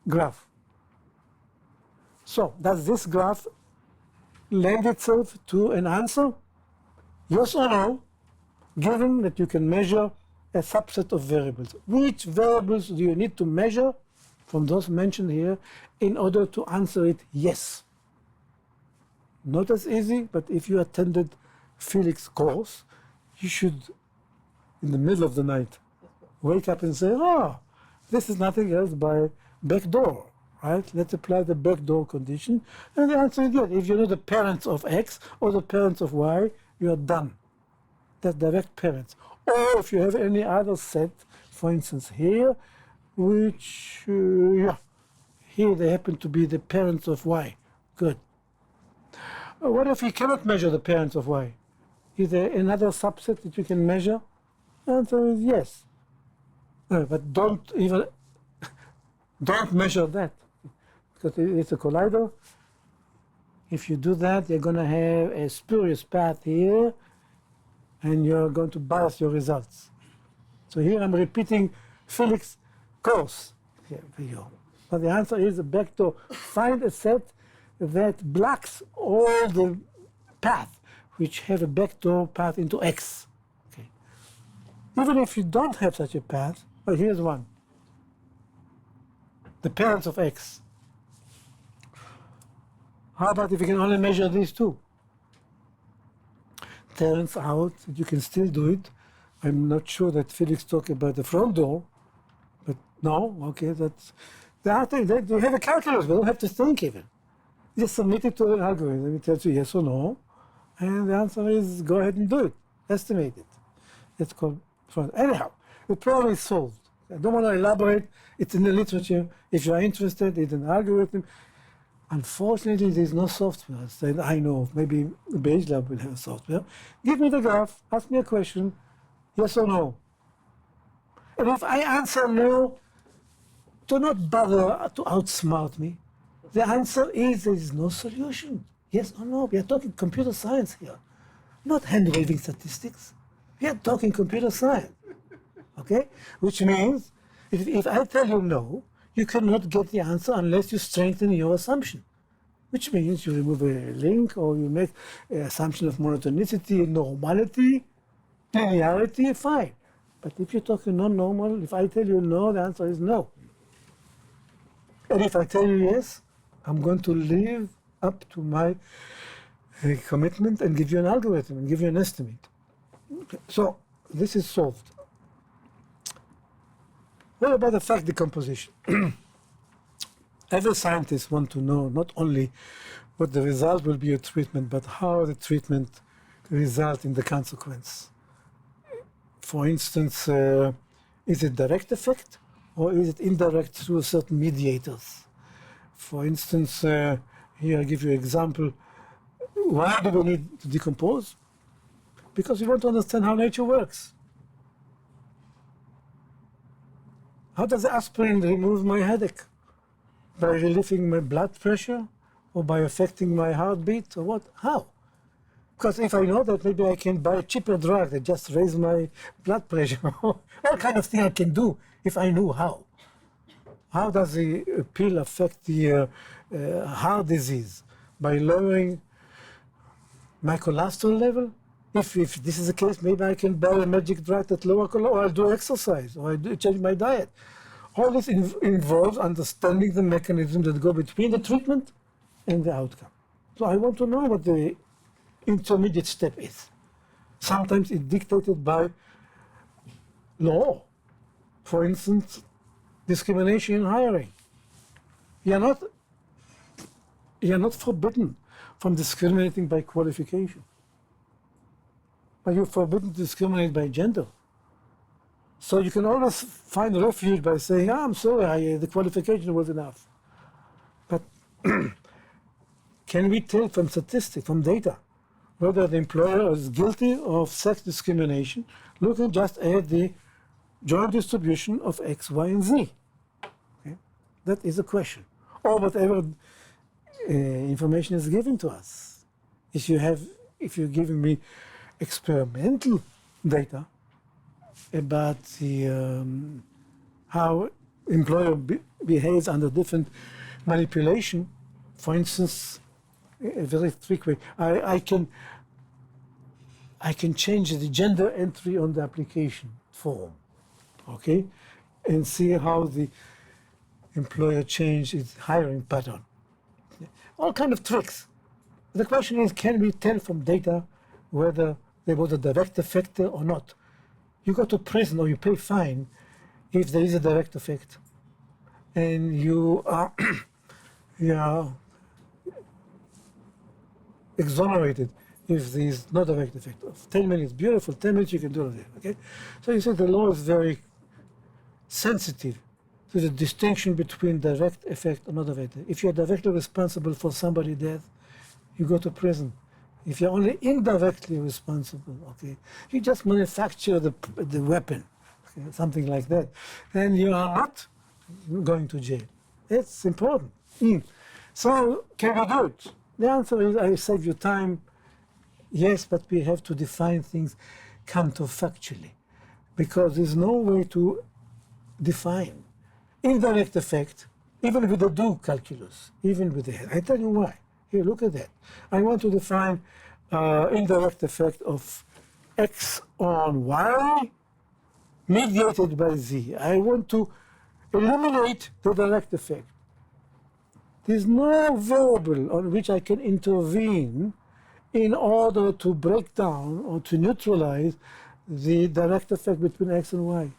graph. So, does this graph lend itself to an answer? Yes or no, given that you can measure a subset of variables. Which variables do you need to measure from those mentioned here in order to answer it yes? Not as easy, but if you attended Felix's course, you should, in the middle of the night, wake up and say, oh, this is nothing else but backdoor, right? Let's apply the backdoor condition. And the answer is yes. If you know the parents of X or the parents of Y, you are done. That's direct parents. Or if you have any other set, for instance here, which, here they happen to be the parents of Y. Good. What if you cannot measure the parents of Y? Is there another subset that you can measure? The answer is yes. But don't measure that, because it's a collider. If you do that, you're going to have a spurious path here, and you're going to bias your results. So here I'm repeating Felix's course. Here we go. But the answer is back to find a set that blocks all the path which have a backdoor path into X. Okay. Even if you don't have such a path, well, here's one. The parents of X. How about if you can only measure these two? Turns out that you can still do it. I'm not sure that Felix talked about the front door, but no, okay, that's the other thing. You have a calculus, we don't have to think even. Just submit it to an algorithm. It tells you yes or no, and the answer is go ahead and do it. Estimate it. It's called fun. Anyhow, the problem is solved. I don't want to elaborate. It's in the literature. If you are interested, it's an algorithm. Unfortunately, there's no software that I know of. Maybe BayesiaLab will have software. Give me the graph, ask me a question, yes or no. And if I answer no, do not bother to outsmart me. The answer is there is no solution. Yes or no? We are talking computer science here, not hand-waving statistics. We are talking computer science, okay? Which means if I tell you no, you cannot get the answer unless you strengthen your assumption, which means you remove a link or you make an assumption of monotonicity, normality, linearity, fine. But if you're talking non-normal, if I tell you no, the answer is no. And if I tell you yes, I'm going to live up to my commitment and give you an algorithm and give you an estimate. Okay. So this is solved. What about the fact decomposition? Every scientist wants to know not only what the result will be of treatment, but how the treatment results in the consequence. For instance, is it direct effect or is it indirect through certain mediators? For instance, here I give you an example. Why do we need to decompose? Because we want to understand how nature works. How does the aspirin remove my headache? By relieving my blood pressure or by affecting my heartbeat or what? How? Because if I know that, maybe I can buy a cheaper drug that just raise my blood pressure. All kind of thing I can do if I knew how. How does the pill affect the heart disease? By lowering my cholesterol level? If this is the case, maybe I can buy a magic drug that lower cholesterol, or I'll do exercise, or I change my diet. All this involves understanding the mechanisms that go between the treatment and the outcome. So I want to know what the intermediate step is. Sometimes it's dictated by law. For instance, discrimination in hiring. You are not forbidden from discriminating by qualification, but you're forbidden to discriminate by gender. So you can always find refuge by saying, I'm sorry, the qualification was enough. But can we tell from statistics, from data, whether the employer is guilty of sex discrimination, looking just at the job distribution of X, Y, and Z? Okay? That is a question. Or whatever information is given to us. If you're giving me experimental data about the how employer behaves under different manipulation, for instance, a very trick way, I can change the gender entry on the application form, okay, and see how the employer changes its hiring pattern. All kind of tricks. The question is, can we tell from data whether there was a direct effect or not? You go to prison or you pay fine if there is a direct effect, and you are exonerated if there is no direct effect. 10 minutes, beautiful, 10 minutes you can do it, okay? So you see the law is very sensitive to the distinction between direct effect and not direct effect. If you're directly responsible for somebody's death, you go to prison. If you're only indirectly responsible, okay, you just manufacture the weapon, okay, something like that, then you are not going to jail. It's important. So can we do it? The answer is, I save you time. Yes, but we have to define things counterfactually, because there's no way to define indirect effect, even with the do calculus, even with the head. I tell you why. Here, look at that. I want to define indirect effect of X on Y mediated by Z. I want to eliminate the direct effect. There's no variable on which I can intervene in order to break down or to neutralize the direct effect between X and Y.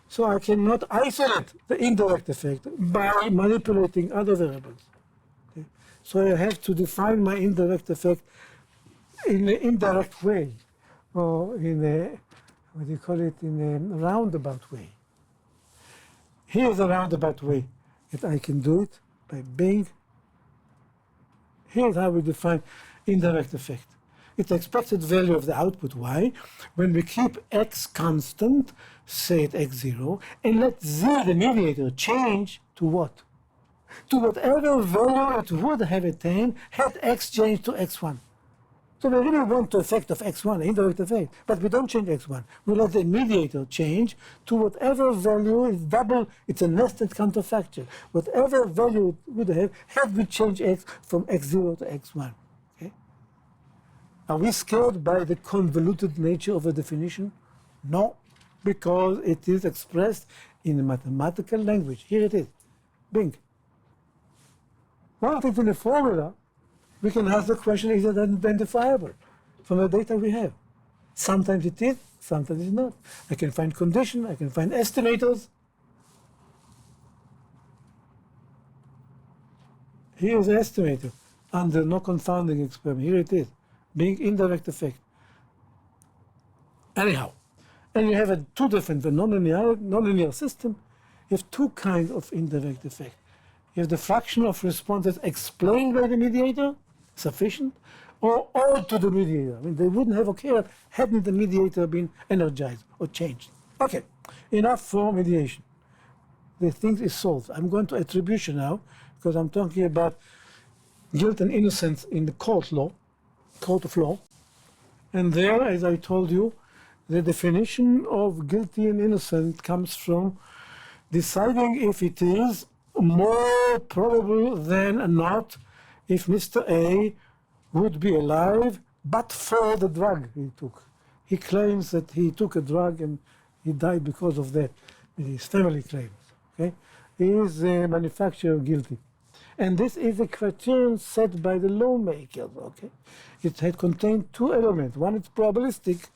So I cannot isolate the indirect effect by manipulating other variables. Okay? So I have to define my indirect effect in an indirect way, or in a, what do you call it, in a roundabout way. Here's a roundabout way that I can do it by being. Here's how we define indirect effect. It's the expected value of the output y when we keep x constant, say at x0, and let z, the mediator, change to what? To whatever value it would have attained had x changed to x1. So we really want the effect of x1, indirect effect, but we don't change x1. We let the mediator change to whatever value is double, it's a nested counterfactual. Whatever value it would have had we changed x from x0 to x1. Okay? Are we scared by the convoluted nature of a definition? No, because it is expressed in a mathematical language. Here it is, bing. Once it's in a formula, we can ask the question, is it identifiable from the data we have? Sometimes it is, sometimes it's not. I can find condition, I can find estimators. Here is the estimator under no confounding experiment. Here it is, being indirect effect. Anyhow, and you have two different, the nonlinear system, you have two kinds of indirect effect. You have the fraction of responses explained by the mediator, sufficient, or all to the mediator. I mean, they wouldn't have occurred hadn't the mediator been energized or changed. Okay, enough for mediation. The thing is solved. I'm going to attribution now, because I'm talking about guilt and innocence in the court of law. And there, as I told you, the definition of guilty and innocent comes from deciding if it is more probable than not if Mr. A would be alive but for the drug he took. He claims that he took a drug and he died because of that. His family claims. Okay? He is a manufacturer guilty. And this is a criterion set by the lawmakers. Okay? It had contained two elements. One is probabilistic.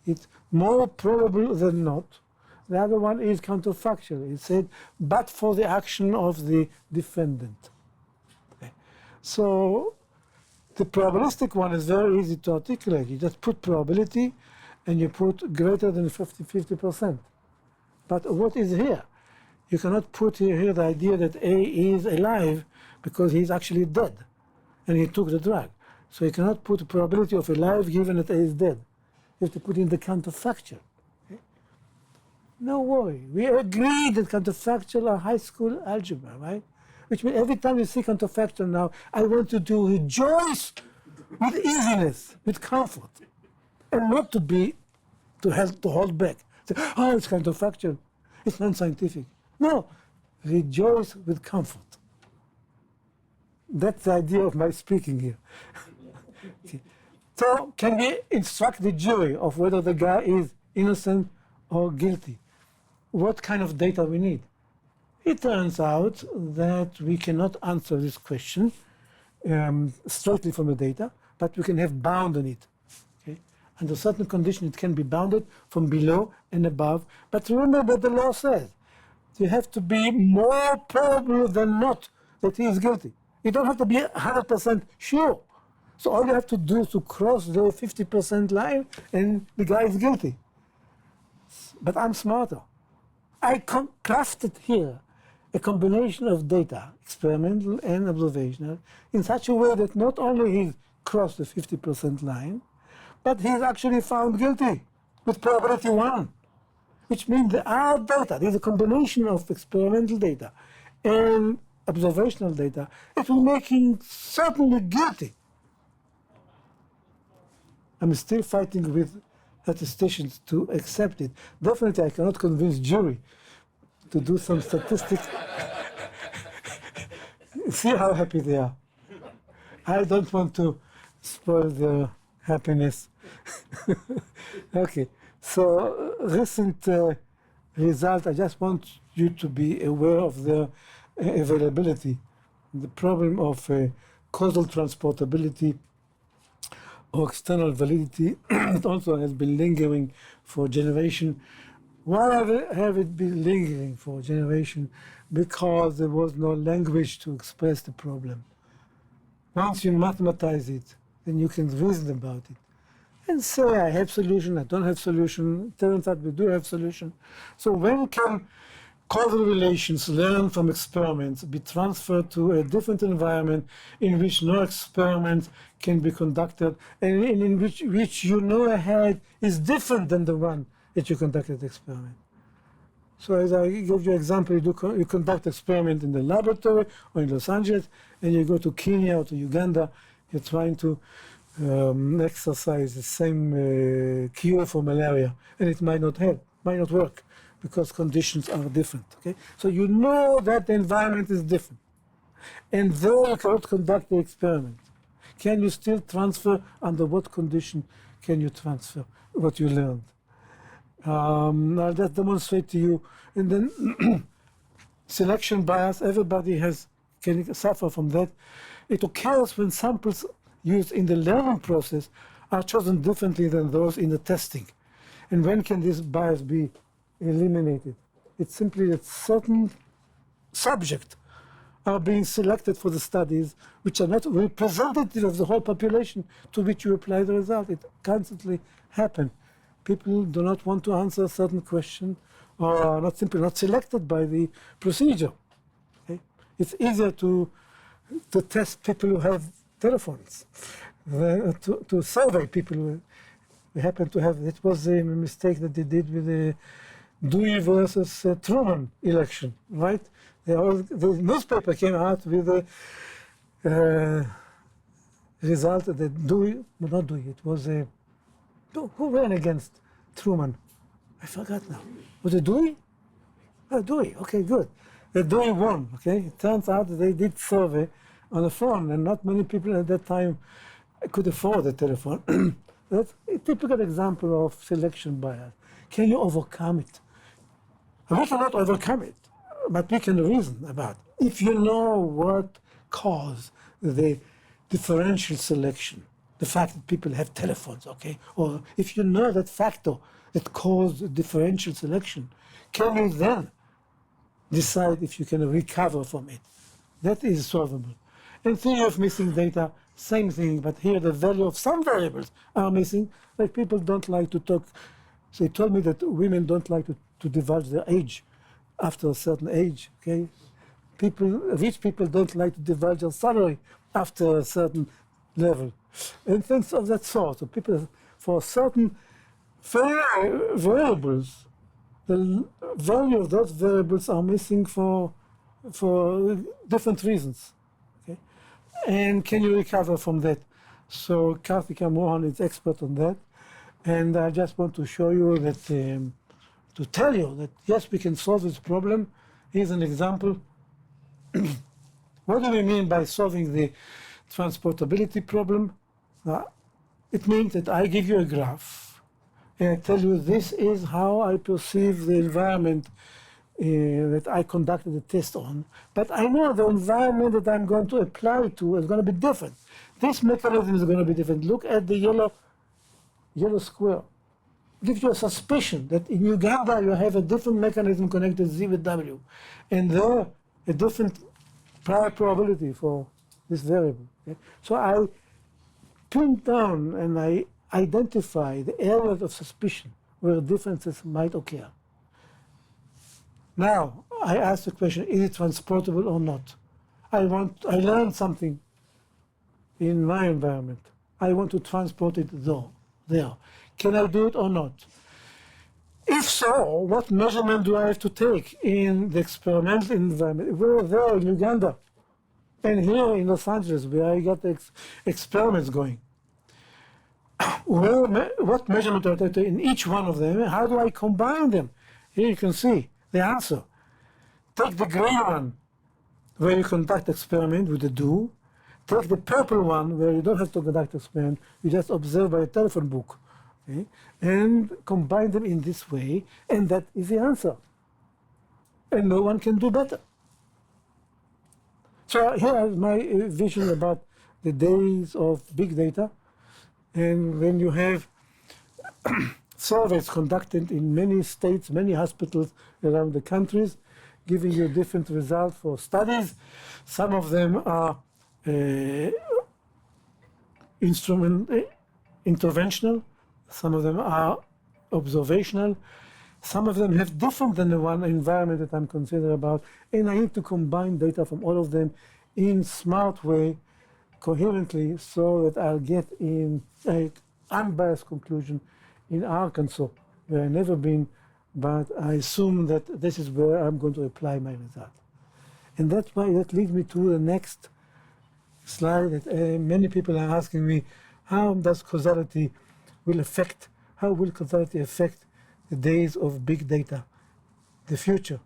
It's more probable than not. The other one is counterfactual. It said, but for the action of the defendant. Okay. So the probabilistic one is very easy to articulate. You just put probability and you put greater than 50%. But what is here? You cannot put here the idea that A is alive because he's actually dead and he took the drug. So you cannot put a probability of alive given that A is dead. You have to put in the counterfactual. No worry. We agreed that counterfactual are high school algebra, right? Which means every time you see counterfactual now, I want you to rejoice with easiness, with comfort, and not to hold back. Say, oh, it's counterfactual. It's non-scientific. No, rejoice with comfort. That's the idea of my speaking here. Okay. So, can we instruct the jury of whether the guy is innocent or guilty? What kind of data we need? It turns out that we cannot answer this question straightly from the data, but we can have bound on it. Okay? Under certain conditions, it can be bounded from below and above. But remember what the law says. You have to be more probable than not that he is guilty. You don't have to be 100% sure. So all you have to do is to cross the 50% line and the guy is guilty. But I'm smarter. I crafted here a combination of data, experimental and observational, in such a way that not only he's crossed the 50% line, but he's actually found guilty with probability 1, which means there are data. There's a combination of experimental data and observational data that will make him certainly guilty. I'm still fighting with statisticians to accept it. Definitely I cannot convince jury to do some statistics. See how happy they are. I don't want to spoil their happiness. Okay, so recent result, I just want you to be aware of their availability. The problem of causal transportability or external validity, it also has been lingering for generation. Why have it been lingering for a generation? Because there was no language to express the problem. Once you mathematize it, then you can reason about it. And say, I have solution, I don't have solution, it turns out we do have solution. So when can causal relations learned from experiments be transferred to a different environment in which no experiment can be conducted and in which you know ahead is different than the one that you conducted the experiment? So as I give you an example, you conduct experiment in the laboratory or in Los Angeles, and you go to Kenya or to Uganda, you're trying to exercise the same cure for malaria, and it might not work because conditions are different. Okay, so you know that the environment is different, and though you cannot conduct the experiment, can you still transfer? Under what condition can you transfer what you learned? I'll just demonstrate to you, and then selection bias. Everybody can suffer from that. It occurs when samples used in the learning process are chosen differently than those in the testing. And when can this bias be eliminated? It's simply that certain subjects are being selected for the studies which are not representative of the whole population to which you apply the result. It constantly happens. People do not want to answer a certain question or are simply not selected by the procedure. Okay? It's easier to test people who have telephones, to survey people who we happen to have. It was a mistake that they did with the Dewey versus Truman election, right? The newspaper came out with the result that Dewey, well, not Dewey, it was a, who ran against Truman? I forgot now. Was it Dewey? Oh, Dewey, okay, good. The Dewey won, okay? It turns out that they did survey on the phone, and not many people at that time could afford a telephone. That's a typical example of selection bias. Can you overcome it? We cannot overcome it, but we can reason about it. If you know what caused the differential selection, the fact that people have telephones, okay? Or if you know that factor that caused differential selection, can you then decide if you can recover from it? That is solvable. And theory of missing data, same thing, but here the value of some variables are missing. Like people don't like to talk. They told me that women don't like to divulge their age after a certain age, okay? Rich people don't like to divulge their salary after a certain level, and things of that sort. So people, for certain variables, the value of those variables are missing for different reasons. Okay, and can you recover from that? So Karthika Mohan is expert on that, and I just want to show you that to tell you that yes, we can solve this problem. Here's an example. What do we mean by solving the transportability problem? It means that I give you a graph and I tell you this is how I perceive the environment that I conducted the test on, but I know the environment that I'm going to apply to is going to be different. This mechanism is going to be different. Look at the yellow square. It gives you a suspicion that in Uganda you have a different mechanism connected Z with W, and there a different prior probability for this variable. Okay? So I pinned down and I identify the areas of suspicion where differences might occur. Now, I ask the question, is it transportable or not? I learned something in my environment. I want to transport it there. Can I do it or not? If so, what measurement do I have to take in the experimental environment? We're there in Uganda and here in Los Angeles where I got the experiments going. What measurement do I take in each one of them? How do I combine them? Here you can see the answer. Take the green one where you conduct experiment with the do. Take the purple one where you don't have to conduct experiment, you just observe by a telephone book. Okay? And combine them in this way, and that is the answer. And no one can do better. So here is my vision about the days of big data. And when you have surveys conducted in many states, many hospitals around the countries, giving you different results for studies. Some of them are interventional, some of them are observational, some of them have different than the one environment that I'm concerned about, and I need to combine data from all of them in smart way, coherently, so that I'll get in an unbiased conclusion in Arkansas, where I've never been, but I assume that this is where I'm going to apply my result. And that's why that leads me to the next slide that many people are asking me, how does causality how will causality affect the days of big data, the future?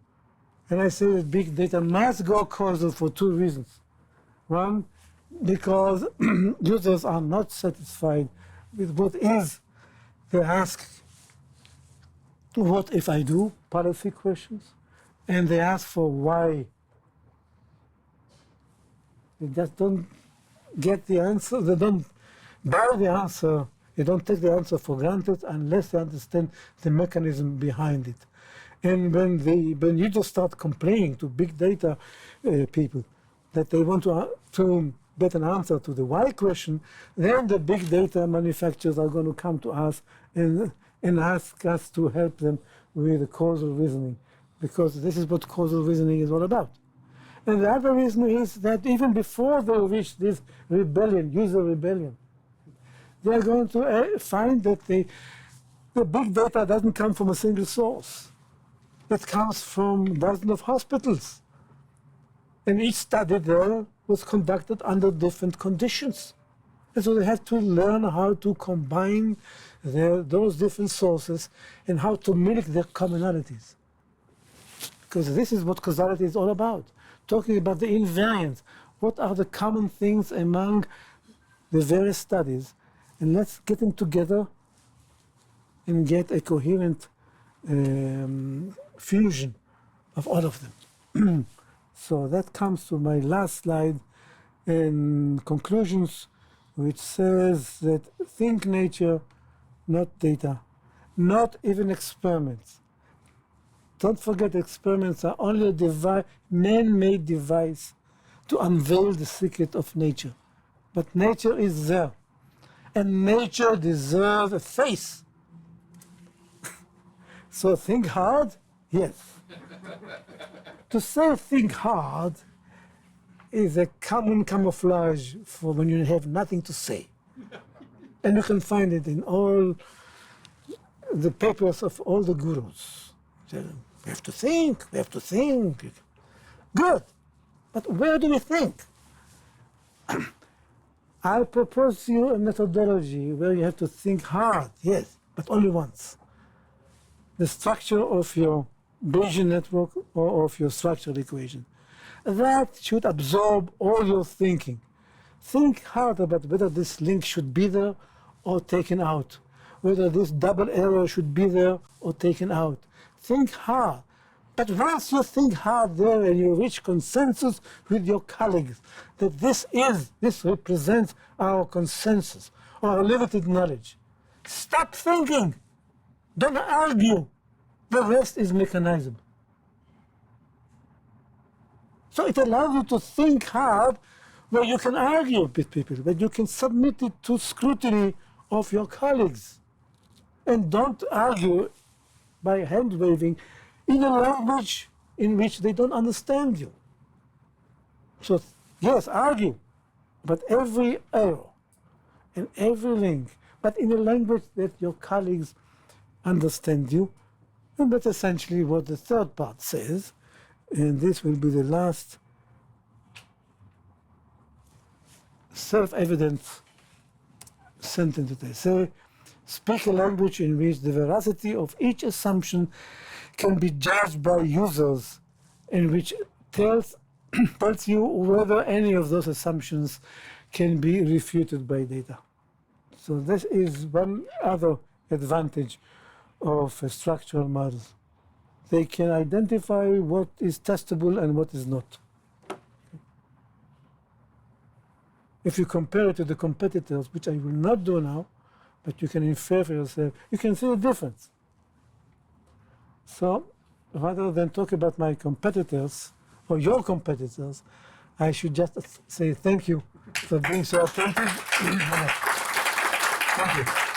And I say that big data must go causal for two reasons. One, because users are not satisfied with what is. They ask, what if I do, policy questions, and they ask for why. They just don't get the answer, they don't buy the answer, they don't take the answer for granted unless they understand the mechanism behind it. And when you just start complaining to big data people that they want to get an answer to the why question, then the big data manufacturers are going to come to us and ask us to help them with the causal reasoning, because this is what causal reasoning is all about. And the other reason is that even before they reach this rebellion, user rebellion, they're going to find that the big data doesn't come from a single source. It comes from dozens of hospitals. And each study there was conducted under different conditions. And so they have to learn how to combine those different sources and how to mimic their commonalities. Because this is what causality is all about. Talking about the invariants. What are the common things among the various studies? And let's get them together and get a coherent fusion of all of them. So that comes to my last slide in conclusions, which says that think nature, not data, not even experiments. Don't forget, experiments are only a man-made device to unveil the secret of nature. But nature is there. And nature deserves a face. So think hard? Yes. To say think hard is a common camouflage for when you have nothing to say. And you can find it in all the papers of all the gurus. We have to think, we have to think. Good. But where do we think? I'll propose to you a methodology where you have to think hard, yes, but only once. The structure of your Bayesian network or of your structural equation. That should absorb all your thinking. Think hard about whether this link should be there or taken out, whether this double arrow should be there or taken out. Think hard. But once you think hard there and you reach consensus with your colleagues that this represents our consensus or our limited knowledge, stop thinking. Don't argue. The rest is mechanizable. So it allows you to think hard where you can argue with people, but you can submit it to scrutiny of your colleagues. And don't argue by hand-waving in a language in which they don't understand you. So yes, argue, but every error and every link, but in a language that your colleagues understand you. And that's essentially what the third part says. And this will be the last self-evident sentence that I say. Speak a language in which the veracity of each assumption can be judged by users, in which tells you whether any of those assumptions can be refuted by data. So this is one other advantage of a structural model. They can identify what is testable and what is not. If you compare it to the competitors, which I will not do now, but you can infer for yourself, you can see the difference. So rather than talk about my competitors or your competitors, I should just say thank you for being so attentive. Thank you.